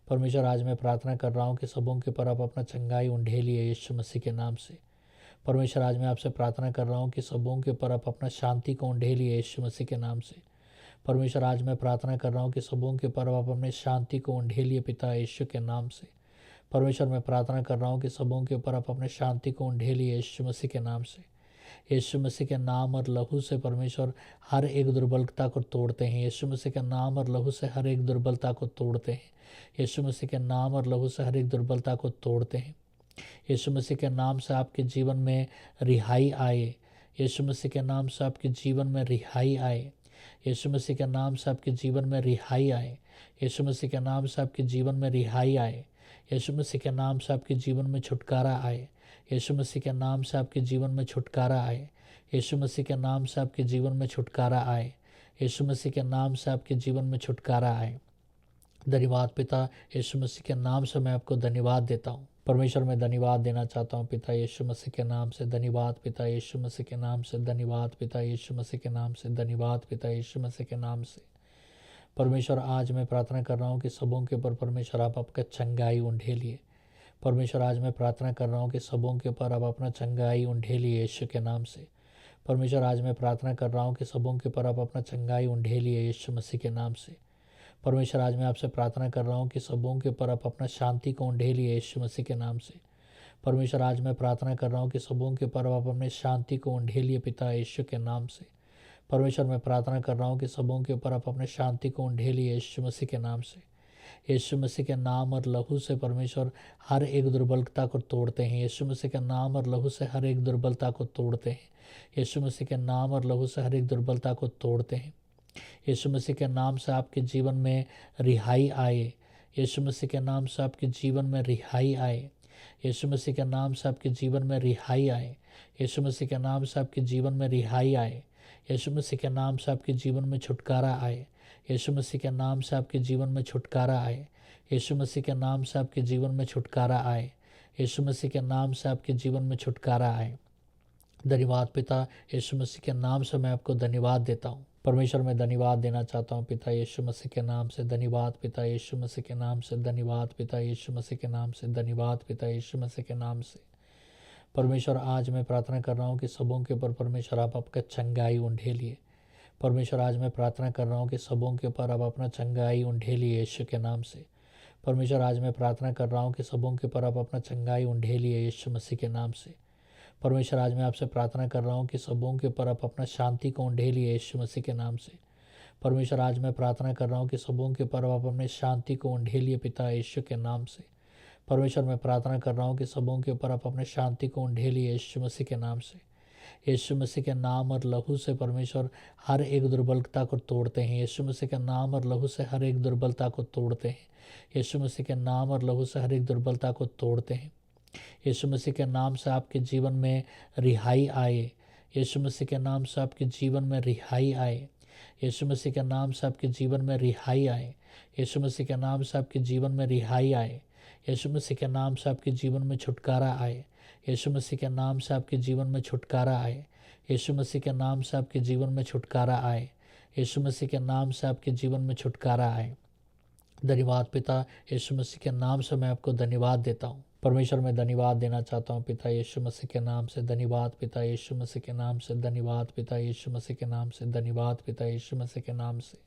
परमेश्वर आज मैं प्रार्थना कर रहा हूँ कि सबों के ऊपर आप अपना चंगाई उंडेलिए यीशु मसीह के नाम से। परमेश्वर आज मैं आपसे प्रार्थना कर रहा हूँ कि सबों के ऊपर आप अपना शांति को उंडेलिए यीशु मसीह के नाम से। परमेश्वर आज मैं प्रार्थना कर रहा हूँ कि सबों के ऊपर आप अपने शांति को उंडेलिए पिता यीशु के नाम से। परमेश्वर मैं प्रार्थना कर रहा हूँ कि सबों के ऊपर आप अपने शांति को उंडेलिए यीशु मसीह के नाम से। यीशु मसीह के नाम और लहू से परमेश्वर हर एक दुर्बलता को तोड़ते हैं। यीशु मसीह के नाम और लहू से हर एक दुर्बलता को तोड़ते हैं। यीशु मसीह के नाम और लहू से हर एक दुर्बलता को तोड़ते हैं। यीशु मसीह के नाम से आपके जीवन में रिहाई आए। यीशु मसीह के नाम से आपके जीवन में रिहाई आए। यीशु मसीह के नाम से आपके जीवन में रिहाई आए। यीशु मसीह के नाम से आपके जीवन में रिहाई आए। यीशु मसीह के नाम से आपके जीवन में छुटकारा आए। यीशु मसीह के नाम से आपके जीवन में छुटकारा आए। यीशु मसीह के नाम से आपके जीवन में छुटकारा आए। यीशु मसीह के नाम से आपके जीवन में छुटकारा आए। धन्यवाद पिता यीशु मसीह के नाम से मैं आपको धन्यवाद देता हूँ। परमेश्वर मैं धन्यवाद देना चाहता हूँ पिता यीशु मसीह के नाम से। धन्यवाद पिता यीशु मसीह के नाम से। धन्यवाद पिता यीशु मसीह के नाम से। धन्यवाद पिता यीशु मसीह के नाम से। परमेश्वर आज मैं प्रार्थना कर रहा हूँ कि सबों के ऊपर परमेश्वर आप आपका चंगाई उंडेलिए। परमेश्वर आज मैं प्रार्थना कर रहा हूँ कि सबों के ऊपर आप अपना चंगाई उंडेलिए यीशु के नाम से। परमेश्वर आज मैं प्रार्थना कर रहा हूँ कि सबों के ऊपर आप अपना चंगाई उंडेलिए यीशु मसीह के नाम से। परमेश्वर आज मैं आपसे प्रार्थना कर रहा हूँ कि सबों के ऊपर आप अपना शांति को उंडेलिए यीशु मसीह के नाम से। परमेश्वर आज मैं प्रार्थना कर रहा हूँ कि सबों के ऊपर आप अपने शांति को उंडेलिए पिता यीशु के नाम से। परमेश्वर मैं प्रार्थना कर रहा हूँ कि सबों के ऊपर आप अपने शांति को उंडेलिए यीशु मसीह के नाम से। यीशु मसीह के नाम और लहू से परमेश्वर हर एक दुर्बलता को तोड़ते हैं। यीशु मसीह के नाम और लहू से हर एक दुर्बलता को तोड़ते हैं। यीशु मसीह के नाम और लहू से हर एक दुर्बलता को तोड़ते हैं। यीशु मसीह के नाम से आपके जीवन में रिहाई आए। यीशु मसीह के नाम से आपके जीवन में रिहाई आए। यीशु मसीह के नाम से आपके जीवन में रिहाई आए। यीशु मसीह के नाम से आपके जीवन में रिहाई आए। यीशु मसीह के नाम से आपके जीवन में छुटकारा आए। यीशु मसीह के नाम से आपके जीवन में छुटकारा आए। यीशु मसीह के नाम से आपके जीवन में छुटकारा आए। यीशु मसीह के नाम से आपके जीवन में छुटकारा आए। धन्यवाद पिता यीशु मसीह के नाम से मैं आपको धन्यवाद देता हूँ। परमेश्वर मैं धन्यवाद देना चाहता हूँ पिता यीशु मसीह के नाम से। धन्यवाद पिता यीशु मसीह के नाम से। धन्यवाद पिता यीशु मसीह के नाम से। धन्यवाद पिता यीशु मसीह के नाम से। परमेश्वर आज मैं प्रार्थना कर रहा हूँ कि सबों के ऊपर परमेश्वर आप आपका चंगाई उंडेलिए। परमेश्वर आज मैं प्रार्थना कर रहा हूँ कि सबों के ऊपर आप अपना चंगाई उंडेलिए यीशु के नाम से। परमेश्वर आज मैं प्रार्थना कर रहा हूँ कि सबों के ऊपर आप अपना चंगाई उंडेलिए यीशु मसीह के नाम से। परमेश्वर आज मैं आपसे प्रार्थना कर रहा हूँ कि सबों के ऊपर आप अपना शांति को उंडेलिए यीशु मसीह के नाम से। परमेश्वर आज मैं प्रार्थना कर रहा हूँ कि सबों के ऊपर आप अपने शांति को उंडेलिए पिता यीशु के नाम से। परमेश्वर मैं प्रार्थना कर रहा हूँ कि सबों के ऊपर आप अपने शांति को उंडेलिए यीशु मसीह के नाम से। यीशु मसीह के नाम और लहू से परमेश्वर हर एक दुर्बलता को तोड़ते हैं। यीशु मसीह के नाम और लहू से हर एक दुर्बलता को तोड़ते हैं। यीशु मसीह के नाम और लहू से हर एक दुर्बलता को तोड़ते हैं। यीशु मसीह के नाम से आपके जीवन में रिहाई आए। यीशु मसीह के नाम से आपके जीवन में रिहाई आए। यीशु मसीह के नाम से आपके जीवन में रिहाई आए। यीशु मसीह के नाम से आपके जीवन में रिहाई आए। यीशु मसीह के नाम से आपके जीवन में छुटकारा आए। यीशु मसीह के नाम से आपके जीवन में छुटकारा आए। यीशु मसीह के नाम से आपके जीवन में छुटकारा आए। यीशु मसीह के नाम से आपके जीवन में छुटकारा आए। धन्यवाद पिता यीशु मसीह के नाम से मैं आपको धन्यवाद देता हूँ। परमेश्वर मैं धन्यवाद देना चाहता हूँ पिता यीशु मसीह के नाम से। धन्यवाद पिता यीशु मसीह के नाम से। धन्यवाद पिता यीशु मसीह के नाम से। धन्यवाद पिता यीशु मसीह के नाम से।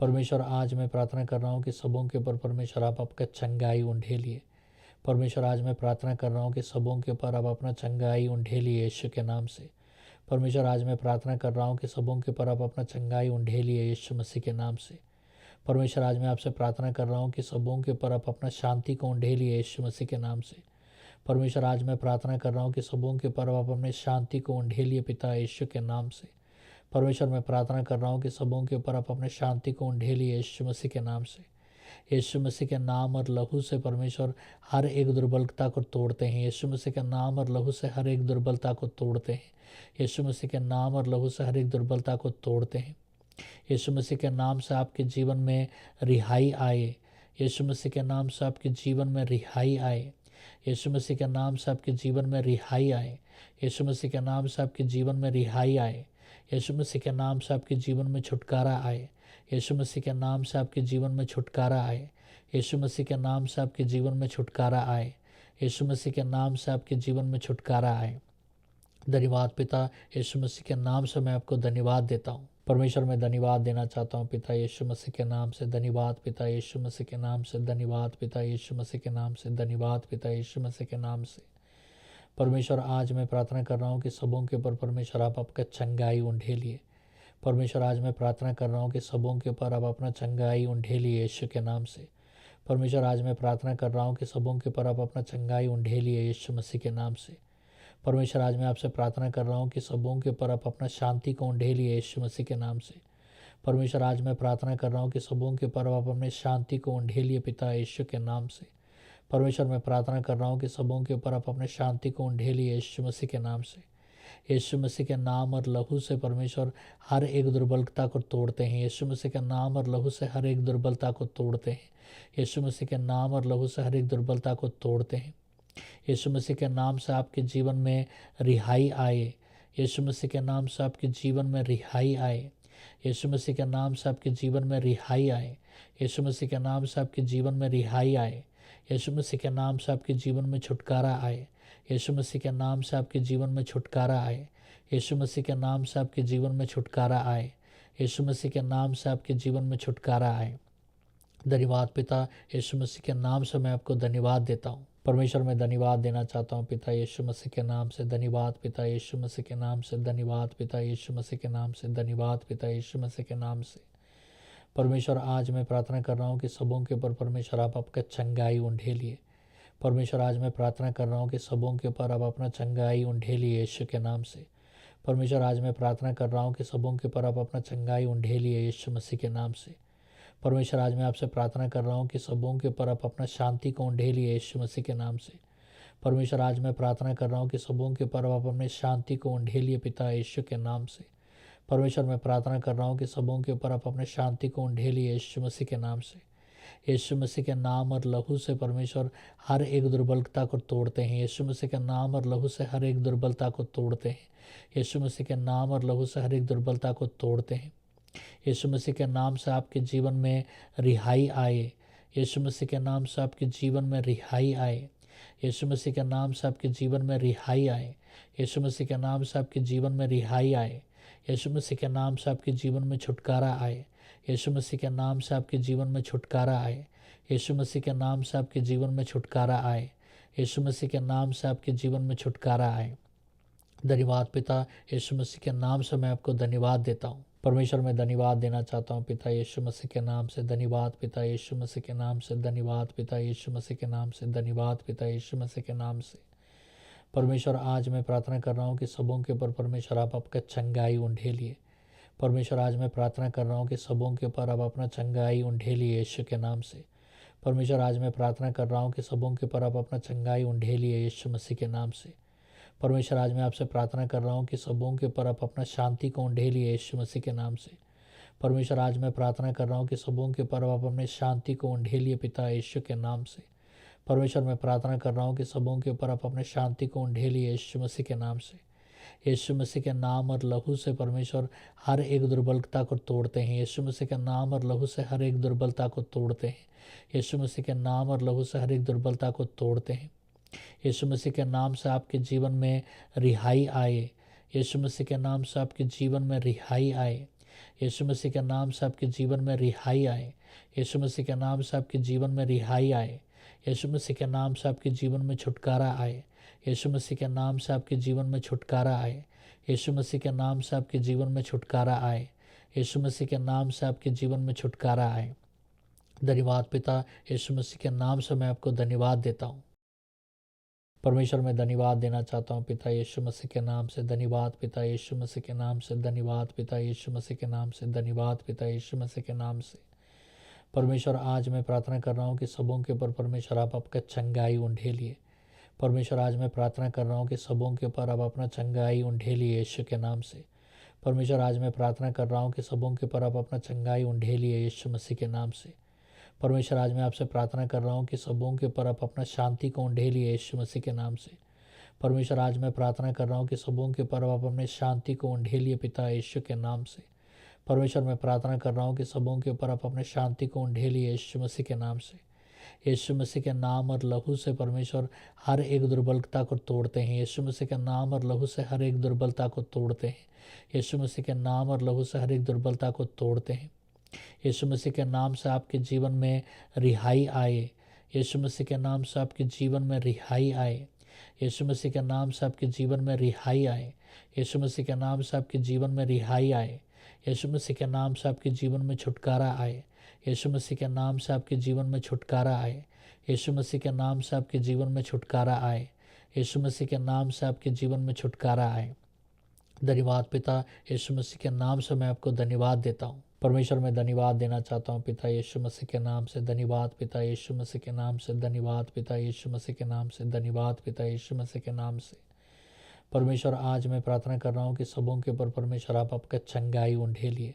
परमेश्वर आज मैं प्रार्थना कर रहा हूँ कि सबों के ऊपर परमेश्वर आप आपका चंगाई उंडेलिए। परमेश्वर आज मैं प्रार्थना कर रहा हूँ कि सबों के ऊपर आप अपना चंगाई उंडेलिए यीशु के नाम से। परमेश्वर आज मैं प्रार्थना कर रहा हूँ कि सबों के ऊपर आप अपना चंगाई उंडेलिए यीशु मसीह के नाम से। परमेश्वर आज मैं आपसे प्रार्थना कर रहा हूँ कि सबों के ऊपर आप अपना शांति को उंडेलिए यीशु मसीह के नाम से। परमेश्वर आज मैं प्रार्थना कर रहा हूँ कि सबों के ऊपर आप अपने शांति को उंडेलिए पिता यीशु के नाम से। परमेश्वर मैं प्रार्थना कर रहा हूँ कि सबों के ऊपर आप अपने शांति को उंडेलिए यीशु मसीह के नाम से। यीशु मसीह के नाम और लहू से परमेश्वर हर एक दुर्बलता को तोड़ते हैं। यीशु मसीह के नाम और लहू से हर एक दुर्बलता को तोड़ते हैं। यीशु मसीह के नाम और लहू से हर एक दुर्बलता को तोड़ते हैं। यीशु मसीह के नाम से आपके जीवन में रिहाई आए। यीशु मसीह के नाम से आपके जीवन में रिहाई आए। यीशु मसीह के नाम से आपके जीवन में रिहाई आए। यीशु मसीह के नाम से आपके जीवन में रिहाई आए। यीशु मसीह के नाम से आपके जीवन में छुटकारा आए। यीशु मसीह के नाम से आपके जीवन में छुटकारा आए। यीशु मसीह के नाम से आपके जीवन में छुटकारा आए। यीशु मसीह के नाम से आपके जीवन में छुटकारा आए। धन्यवाद पिता यीशु मसीह के नाम से मैं आपको धन्यवाद देता हूँ। परमेश्वर मैं धन्यवाद देना चाहता हूँ पिता यीशु मसीह के नाम से। धन्यवाद पिता यीशु मसीह के नाम से। धन्यवाद पिता यीशु मसीह के नाम से। धन्यवाद पिता यीशु मसीह के नाम से। परमेश्वर आज मैं प्रार्थना कर रहा हूँ कि सबों के ऊपर परमेश्वर आप आपका चंगाई उंडेलिए। परमेश्वर आज मैं प्रार्थना कर रहा हूँ कि सबों के ऊपर आप अपना चंगाई उंडेलिए यीशु के नाम से। परमेश्वर आज मैं प्रार्थना कर रहा हूँ कि सबों के ऊपर आप अपना चंगाई उंडेलिए यीशु मसीह के नाम से। परमेश्वर आज मैं आपसे प्रार्थना कर रहा हूँ कि सबों के ऊपर आप अपना शांति को उंडेलिए यीशु मसीह के नाम से। परमेश्वर आज मैं प्रार्थना कर रहा हूँ कि सबों के ऊपर आप अपने शांति को उंडेलिए पिता यीशु के नाम से। परमेश्वर मैं प्रार्थना कर रहा हूँ कि सबों के ऊपर आप अपने शांति को उंडेलिए यीशु मसीह के नाम से। यीशु मसीह के नाम और लहू से परमेश्वर हर एक दुर्बलता को तोड़ते हैं। यीशु मसीह के नाम और लहू से हर एक दुर्बलता को तोड़ते हैं। यीशु मसीह के नाम और लहू से हर एक दुर्बलता को तोड़ते हैं। यीशु मसीह के नाम से आपके जीवन में रिहाई आए। यीशु मसीह के नाम से आपके जीवन में रिहाई आए। यीशु मसीह के नाम से आपके जीवन में रिहाई आए। यीशु मसीह के नाम से आपके जीवन में रिहाई आए। यीशु मसीह के नाम से आपके जीवन में छुटकारा आए। यीशु मसीह के नाम से आपके जीवन में छुटकारा आए। यीशु मसीह के नाम से आपके जीवन में छुटकारा आए। यीशु मसीह के नाम से आपके जीवन में छुटकारा आए। धन्यवाद पिता, यीशु मसीह के नाम से मैं आपको धन्यवाद देता हूँ। परमेश्वर मैं धन्यवाद देना चाहता हूँ पिता यीशु मसीह के नाम से। धन्यवाद पिता यीशु मसीह के नाम से। धन्यवाद पिता यीशु मसीह के नाम से। धन्यवाद पिता यीशु मसीह के नाम से। परमेश्वर आज मैं प्रार्थना कर रहा हूँ कि सबों के ऊपर परमेश्वर आप आपका चंगाई उंडेलिए। परमेश्वर आज मैं प्रार्थना कर रहा हूँ कि सबों के ऊपर आप अपना चंगाई उंडेलिए यीशु के नाम से। परमेश्वर आज मैं प्रार्थना कर रहा हूँ कि सबों के ऊपर आप अपना चंगाई उंडेलिए यीशु मसीह के नाम से। परमेश्वर आज मैं आपसे प्रार्थना कर रहा हूँ कि सबों के ऊपर आप अपना शांति को उंडेलिए यीशु मसीह के नाम से। परमेश्वर आज मैं प्रार्थना कर रहा हूँ कि सबों के ऊपर आप अपने शांति को उंडेलिए पिता यीशु के नाम से। परमेश्वर मैं प्रार्थना कर रहा हूँ कि सबों के ऊपर आप अपने शांति को उंडेलिए यीशु मसीह के नाम से। यीशु मसीह के नाम और लहू से परमेश्वर हर एक दुर्बलता को तोड़ते हैं। यीशु मसीह के नाम और लहू से हर एक दुर्बलता को तोड़ते हैं। यीशु मसीह के नाम और लहू से हर एक दुर्बलता को तोड़ते हैं। यीशु मसीह के नाम से आपके जीवन में रिहाई आए। यीशु मसीह के नाम से आपके जीवन में रिहाई आए। यीशु मसीह के नाम से आपके जीवन में रिहाई आए। यीशु मसीह के नाम से आपके जीवन में रिहाई आए। यीशु मसीह के नाम से आपके जीवन में छुटकारा आए। यीशु मसीह के नाम से आपके जीवन में छुटकारा आए। यीशु मसीह के नाम से आपके जीवन में छुटकारा आए। यीशु मसीह के नाम से आपके जीवन में छुटकारा आए। धन्यवाद पिता, यीशु मसीह के नाम से मैं आपको धन्यवाद देता हूँ। परमेश्वर मैं धन्यवाद देना चाहता हूँ पिता यीशु मसीह के नाम से। धन्यवाद पिता यीशु मसीह के नाम से। धन्यवाद पिता यीशु मसीह के नाम से। धन्यवाद पिता यीशु मसीह के नाम से। परमेश्वर आज मैं प्रार्थना कर रहा हूँ कि सबों के ऊपर परमेश्वर आप आपका चंगाई उंडेलिए। परमेश्वर आज मैं प्रार्थना कर रहा हूँ कि सबों के ऊपर आप अपना चंगाई उंडेलिए यीशु के नाम से। परमेश्वर आज मैं प्रार्थना कर रहा हूँ कि सबों के ऊपर आप अपना चंगाई उंडेलिए यीशु मसीह के नाम से। परमेश्वर आज मैं आपसे प्रार्थना कर रहा हूँ कि सबों के ऊपर आप अपना शांति को उंडेलिए यीशु मसीह के नाम से। परमेश्वर आज मैं प्रार्थना कर रहा हूँ कि सबों के ऊपर आप अपने शांति को उंडेलिए पिता यीशु के नाम से। परमेश्वर मैं प्रार्थना कर रहा हूँ कि सबों के ऊपर आप अपने शांति को उंडेलिए यीशु मसीह के नाम से। यीशु मसीह के नाम और लहू से परमेश्वर हर एक दुर्बलता को तोड़ते हैं। यीशु मसीह के नाम और लहू से हर एक दुर्बलता को तोड़ते हैं। यीशु मसीह के नाम और लहू से हर एक दुर्बलता को तोड़ते हैं। यीशु मसीह के नाम से आपके जीवन में रिहाई आए। यीशु मसीह के नाम से आपके जीवन में रिहाई आए। यीशु मसीह के नाम से आपके जीवन में रिहाई आए। यीशु मसीह के नाम से आपके जीवन में रिहाई आए। यीशु मसीह के नाम से आपके जीवन में छुटकारा आए। यीशु मसीह के नाम से आपके जीवन में छुटकारा आए। यीशु मसीह के नाम से आपके जीवन में छुटकारा आए। यीशु मसीह के नाम से आपके जीवन में छुटकारा आए। धन्यवाद पिता, यीशु मसीह के नाम से मैं आपको धन्यवाद देता हूँ। परमेश्वर मैं धन्यवाद देना चाहता हूँ पिता यीशु मसीह के नाम से। धन्यवाद पिता यीशु मसीह के नाम से। धन्यवाद पिता यीशु मसीह के नाम से। धन्यवाद पिता यीशु मसीह के नाम से। परमेश्वर आज मैं प्रार्थना कर रहा हूँ कि सबों के ऊपर परमेश्वर आप आपका चंगाई उंडेलिए। परमेश्वर आज मैं प्रार्थना कर रहा हूँ कि सबों के ऊपर आप अपना चंगाई उंडेलिए यीशु के नाम से। परमेश्वर आज मैं प्रार्थना कर रहा हूँ कि सबों के ऊपर आप अपना चंगाई उंडेलिए यीशु मसीह के नाम से। परमेश्वर आज मैं आपसे प्रार्थना कर रहा हूँ कि सबों के ऊपर आप अपना शांति को उंडेलिए यीशु मसीह के नाम से। परमेश्वर आज मैं प्रार्थना कर रहा हूँ कि सबों के ऊपर आप अपने शांति को उंडेलिए पिता यीशु के नाम से। परमेश्वर मैं प्रार्थना कर रहा हूँ कि सबों के ऊपर आप अपने शांति को उंडेलिए यीशु मसीह के नाम से। यीशु मसीह के नाम और लहू से परमेश्वर हर एक दुर्बलता को तोड़ते हैं। यीशु मसीह के नाम और लहू से हर एक दुर्बलता को तोड़ते हैं। यीशु मसीह के नाम और लहू से हर एक दुर्बलता को तोड़ते हैं। यीशु मसीह के नाम से आपके जीवन में रिहाई आए। यीशु मसीह के नाम से आपके जीवन में रिहाई आए। यीशु मसीह के नाम से आपके जीवन में रिहाई आए। यीशु मसीह के नाम से आपके जीवन में रिहाई आए। यीशु मसीह के नाम से आपके जीवन में छुटकारा आए। यीशु मसीह के नाम से आपके जीवन में छुटकारा आए। यीशु मसीह के नाम से आपके जीवन में छुटकारा आए। यीशु मसीह के नाम से आपके जीवन में छुटकारा आए। धन्यवाद पिता, यीशु मसीह के नाम से मैं आपको धन्यवाद देता हूँ। परमेश्वर मैं धन्यवाद देना चाहता हूँ पिता यीशु मसीह के नाम से। धन्यवाद पिता यीशु मसीह के नाम से। धन्यवाद पिता यीशु मसीह के नाम से। धन्यवाद पिता यीशु मसीह के नाम से। परमेश्वर आज मैं प्रार्थना कर रहा हूँ कि सबों के ऊपर परमेश्वर आप आपका चंगाई उंडेलिए।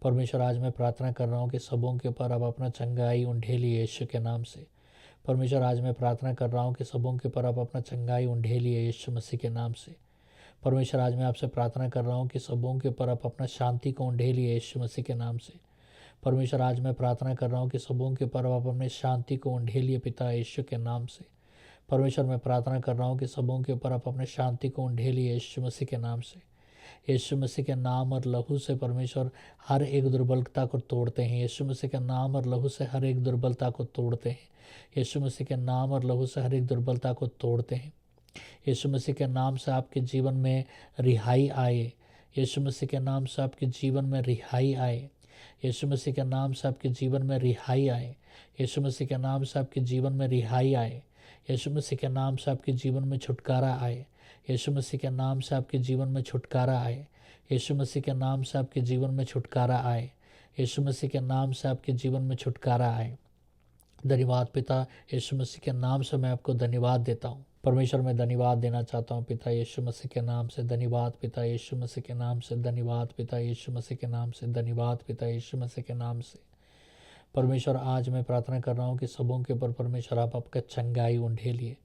परमेश्वर आज मैं प्रार्थना कर रहा हूँ कि सबों के ऊपर आप अपना चंगाई उंडेलिए यीशु के नाम से। परमेश्वर आज मैं प्रार्थना कर रहा हूँ कि सबों के ऊपर आप अपना चंगाई उंडेलिए यीशु मसीह के नाम से। परमेश्वर आज मैं आपसे प्रार्थना कर रहा हूँ कि सबों के ऊपर आप अपना शांति को उंडेलिए यीशु मसीह के नाम से। परमेश्वर आज मैं प्रार्थना कर रहा हूँ कि सबों के ऊपर आप अपने शांति को उंडेलिए पिता यीशु के नाम से। परमेश्वर मैं प्रार्थना कर रहा हूँ कि सबों के ऊपर आप अपने शांति को उंडेलिए यीशु मसीह के नाम से। यीशु मसीह के नाम और लहू से परमेश्वर हर एक दुर्बलता को तोड़ते हैं। यीशु मसीह के नाम और लहू से हर एक दुर्बलता को तोड़ते हैं। यीशु मसीह के नाम और लहू से हर एक दुर्बलता को तोड़ते हैं। यीशु मसीह के नाम से आपके जीवन में रिहाई आए। यीशु मसीह के नाम से आपके जीवन में रिहाई आए। यीशु मसीह के नाम से आपके जीवन में रिहाई आए। यीशु मसीह के नाम से आपके जीवन में रिहाई आए। यीशु मसीह के नाम से आपके जीवन में छुटकारा आए। यीशु मसीह के नाम से आपके जीवन में छुटकारा आए। यीशु मसीह के नाम से आपके जीवन में छुटकारा आए। यीशु मसीह के नाम से आपके जीवन में छुटकारा आए। धन्यवाद पिता, यीशु मसीह के नाम से मैं आपको धन्यवाद देता हूँ। परमेश्वर मैं धन्यवाद देना चाहता हूँ पिता यीशु मसीह के नाम से। धन्यवाद पिता यीशु मसीह के नाम से। धन्यवाद पिता यीशु मसीह के नाम से। धन्यवाद पिता यीशु मसीह के नाम से। परमेश्वर आज मैं प्रार्थना कर रहा हूँ कि सबों के ऊपर परमेश्वर आप आपका चंगाई उंडेलिए।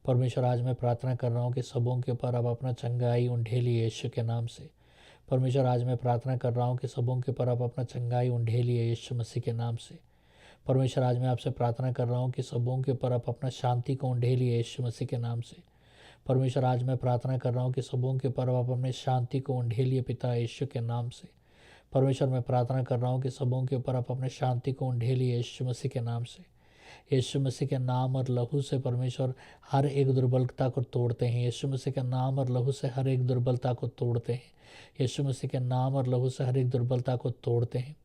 परमेश्वर आज मैं प्रार्थना कर रहा हूँ कि सबों के ऊपर आप अपना चंगाई उंडेलिए यीशु के नाम से। परमेश्वर आज मैं प्रार्थना कर रहा हूँ कि सबों के ऊपर आप अपना चंगाई उंडेलिए यीशु मसीह के नाम से। परमेश्वर आज मैं आपसे प्रार्थना कर रहा हूँ कि सबों के ऊपर आप अपना शांति को उंडेलिए यीशु मसीह के नाम से। परमेश्वर आज मैं प्रार्थना कर रहा हूँ कि सबों के ऊपर आप अपने शांति को उंडेलिए पिता यीशु के नाम से। परमेश्वर मैं प्रार्थना कर रहा हूँ कि सबों के ऊपर आप अपने शांति को उंडेलिए यीशु मसीह के नाम से। यीशु मसीह के नाम और लहू से परमेश्वर हर एक दुर्बलता को तोड़ते हैं। यीशु मसीह के नाम और लहू से हर एक दुर्बलता को तोड़ते हैं। यीशु मसीह के नाम और लहू से हर एक दुर्बलता को तोड़ते हैं।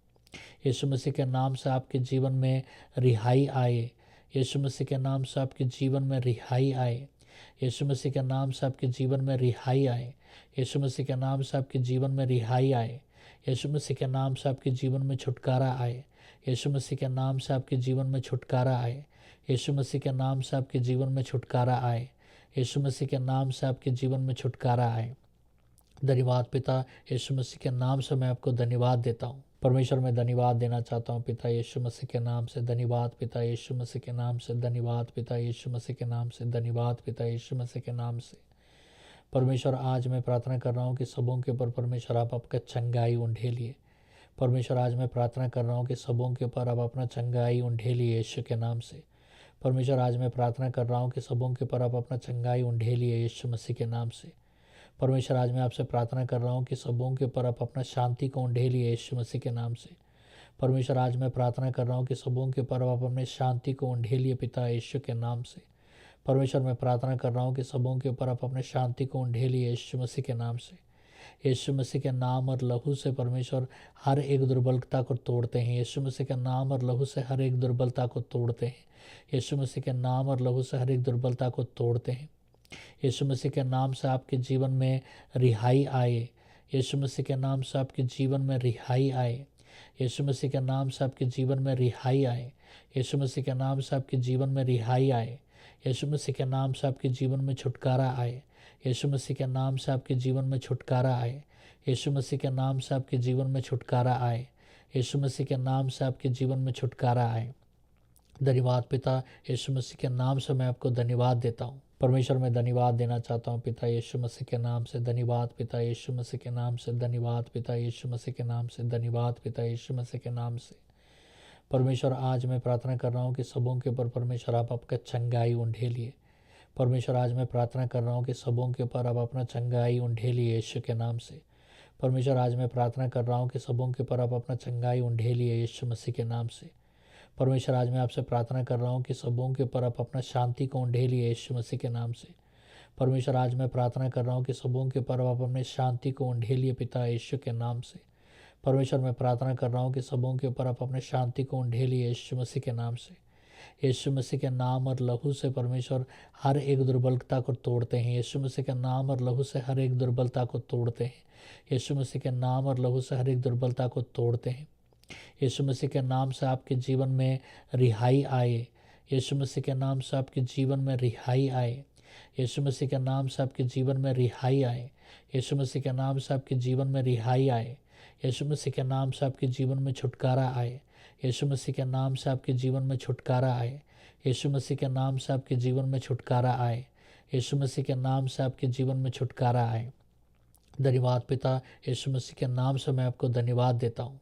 यीशु मसीह के नाम से आपके जीवन में रिहाई आए। यीशु मसीह के नाम से आपके जीवन में रिहाई आए। यीशु मसीह के नाम से आपके जीवन में रिहाई आए। यीशु मसीह के नाम से आपके जीवन में रिहाई आए। यीशु मसीह के नाम से आपके जीवन में छुटकारा आए। यीशु मसीह के नाम से आपके जीवन में छुटकारा आए। यीशु मसीह के नाम से आपके जीवन में छुटकारा आए। यीशु मसीह के नाम से आपके जीवन में छुटकारा आए। धन्यवाद पिता, यीशु मसीह के नाम से मैं आपको धन्यवाद देता हूँ। परमेश्वर मैं धन्यवाद देना चाहता हूँ पिता यीशु मसीह के नाम से। धन्यवाद पिता यीशु मसीह के नाम से। धन्यवाद पिता यीशु मसीह के नाम से। धन्यवाद पिता यीशु मसीह के नाम से। परमेश्वर आज मैं प्रार्थना कर रहा हूँ कि सबों के ऊपर परमेश्वर आप आपका चंगाई उंडेलिए। परमेश्वर आज मैं प्रार्थना कर रहा हूँ कि सबों के ऊपर आप अपना चंगाई उंडेलिए यीशु के नाम से। परमेश्वर आज मैं प्रार्थना कर रहा हूँ कि सबों के ऊपर आप अपना चंगाई उंडेलिए यीशु मसीह के नाम से। परमेश्वर आज मैं आपसे प्रार्थना कर रहा हूँ कि सबों के ऊपर आप अपना शांति को उंडेलिए यीशु मसीह के नाम से। परमेश्वर आज मैं प्रार्थना कर रहा हूँ कि सबों के ऊपर आप अपने शांति को उंडेलिए पिता यीशु के नाम से। परमेश्वर मैं प्रार्थना कर रहा हूँ कि सबों के ऊपर आप अपने शांति को उंडेलिए यीशु मसीह के नाम से। यीशु मसीह के नाम और लहू से परमेश्वर हर एक दुर्बलता को तोड़ते हैं। यीशु मसीह के नाम और लहू से हर एक दुर्बलता को तोड़ते हैं। यीशु मसीह के नाम और लहू से हर एक दुर्बलता को तोड़ते हैं। यीशु मसीह के नाम से आपके जीवन में रिहाई आए। यीशु मसीह के नाम से आपके जीवन में रिहाई आए। यीशु मसीह के नाम से आपके जीवन में रिहाई आए। यीशु मसीह के नाम से आपके जीवन में रिहाई आए। यीशु मसीह के नाम से आपके जीवन में छुटकारा आए। यीशु मसीह के नाम से आपके जीवन में छुटकारा आए। यीशु मसीह के नाम से आपके जीवन में छुटकारा आए। यीशु मसीह के नाम से आपके जीवन में छुटकारा आए। धन्यवाद पिता, यीशु मसीह के नाम से मैं आपको धन्यवाद देता हूँ। परमेश्वर मैं धन्यवाद देना चाहता हूँ पिता यीशु मसीह के नाम से। धन्यवाद पिता यीशु मसीह के नाम से। धन्यवाद पिता यीशु मसीह के नाम से। धन्यवाद पिता यीशु मसीह के नाम से। परमेश्वर आज मैं प्रार्थना कर रहा हूँ कि सबों के ऊपर परमेश्वर आप आपका चंगाई उंडेलिए। परमेश्वर आज मैं प्रार्थना कर रहा हूँ कि सबों के ऊपर आप अपना चंगाई उंडेलिए यीशु के नाम से। परमेश्वर आज मैं प्रार्थना कर रहा हूँ कि सबों के ऊपर आप अपना चंगाई उंडेलिए यीशु मसीह के नाम से। परमेश्वर आज मैं आपसे प्रार्थना कर रहा हूँ कि सबों के ऊपर आप अपना शांति को उंडेलिए यीशु मसीह के नाम से। परमेश्वर आज मैं प्रार्थना कर रहा हूँ कि सबों के ऊपर आप अपने शांति को उंडेलिए पिता यीशु के नाम से। परमेश्वर मैं प्रार्थना कर रहा हूँ कि सबों के ऊपर आप अपने शांति को उंडेलिए यीशु मसीह के नाम से। यीशु मसीह के नाम और लहू से परमेश्वर हर एक दुर्बलता को तोड़ते हैं। यीशु मसीह के नाम और लहू से हर एक दुर्बलता को तोड़ते हैं। यीशु मसीह के नाम और लहू से हर एक दुर्बलता को तोड़ते हैं। यीशु मसीह के नाम से आपके जीवन में रिहाई आए। यीशु मसीह के नाम से आपके जीवन में रिहाई आए। यीशु मसीह के नाम से आपके जीवन में रिहाई आए। यीशु मसीह के नाम से आपके जीवन में रिहाई आए। यीशु मसीह के नाम से आपके जीवन में छुटकारा आए। यीशु मसीह के नाम से आपके जीवन में छुटकारा आए। यीशु मसीह के नाम से आपके जीवन में छुटकारा आए। यीशु मसीह के नाम से आपके जीवन में छुटकारा आए। धन्यवाद पिता, यीशु मसीह के नाम से मैं आपको धन्यवाद देता हूँ।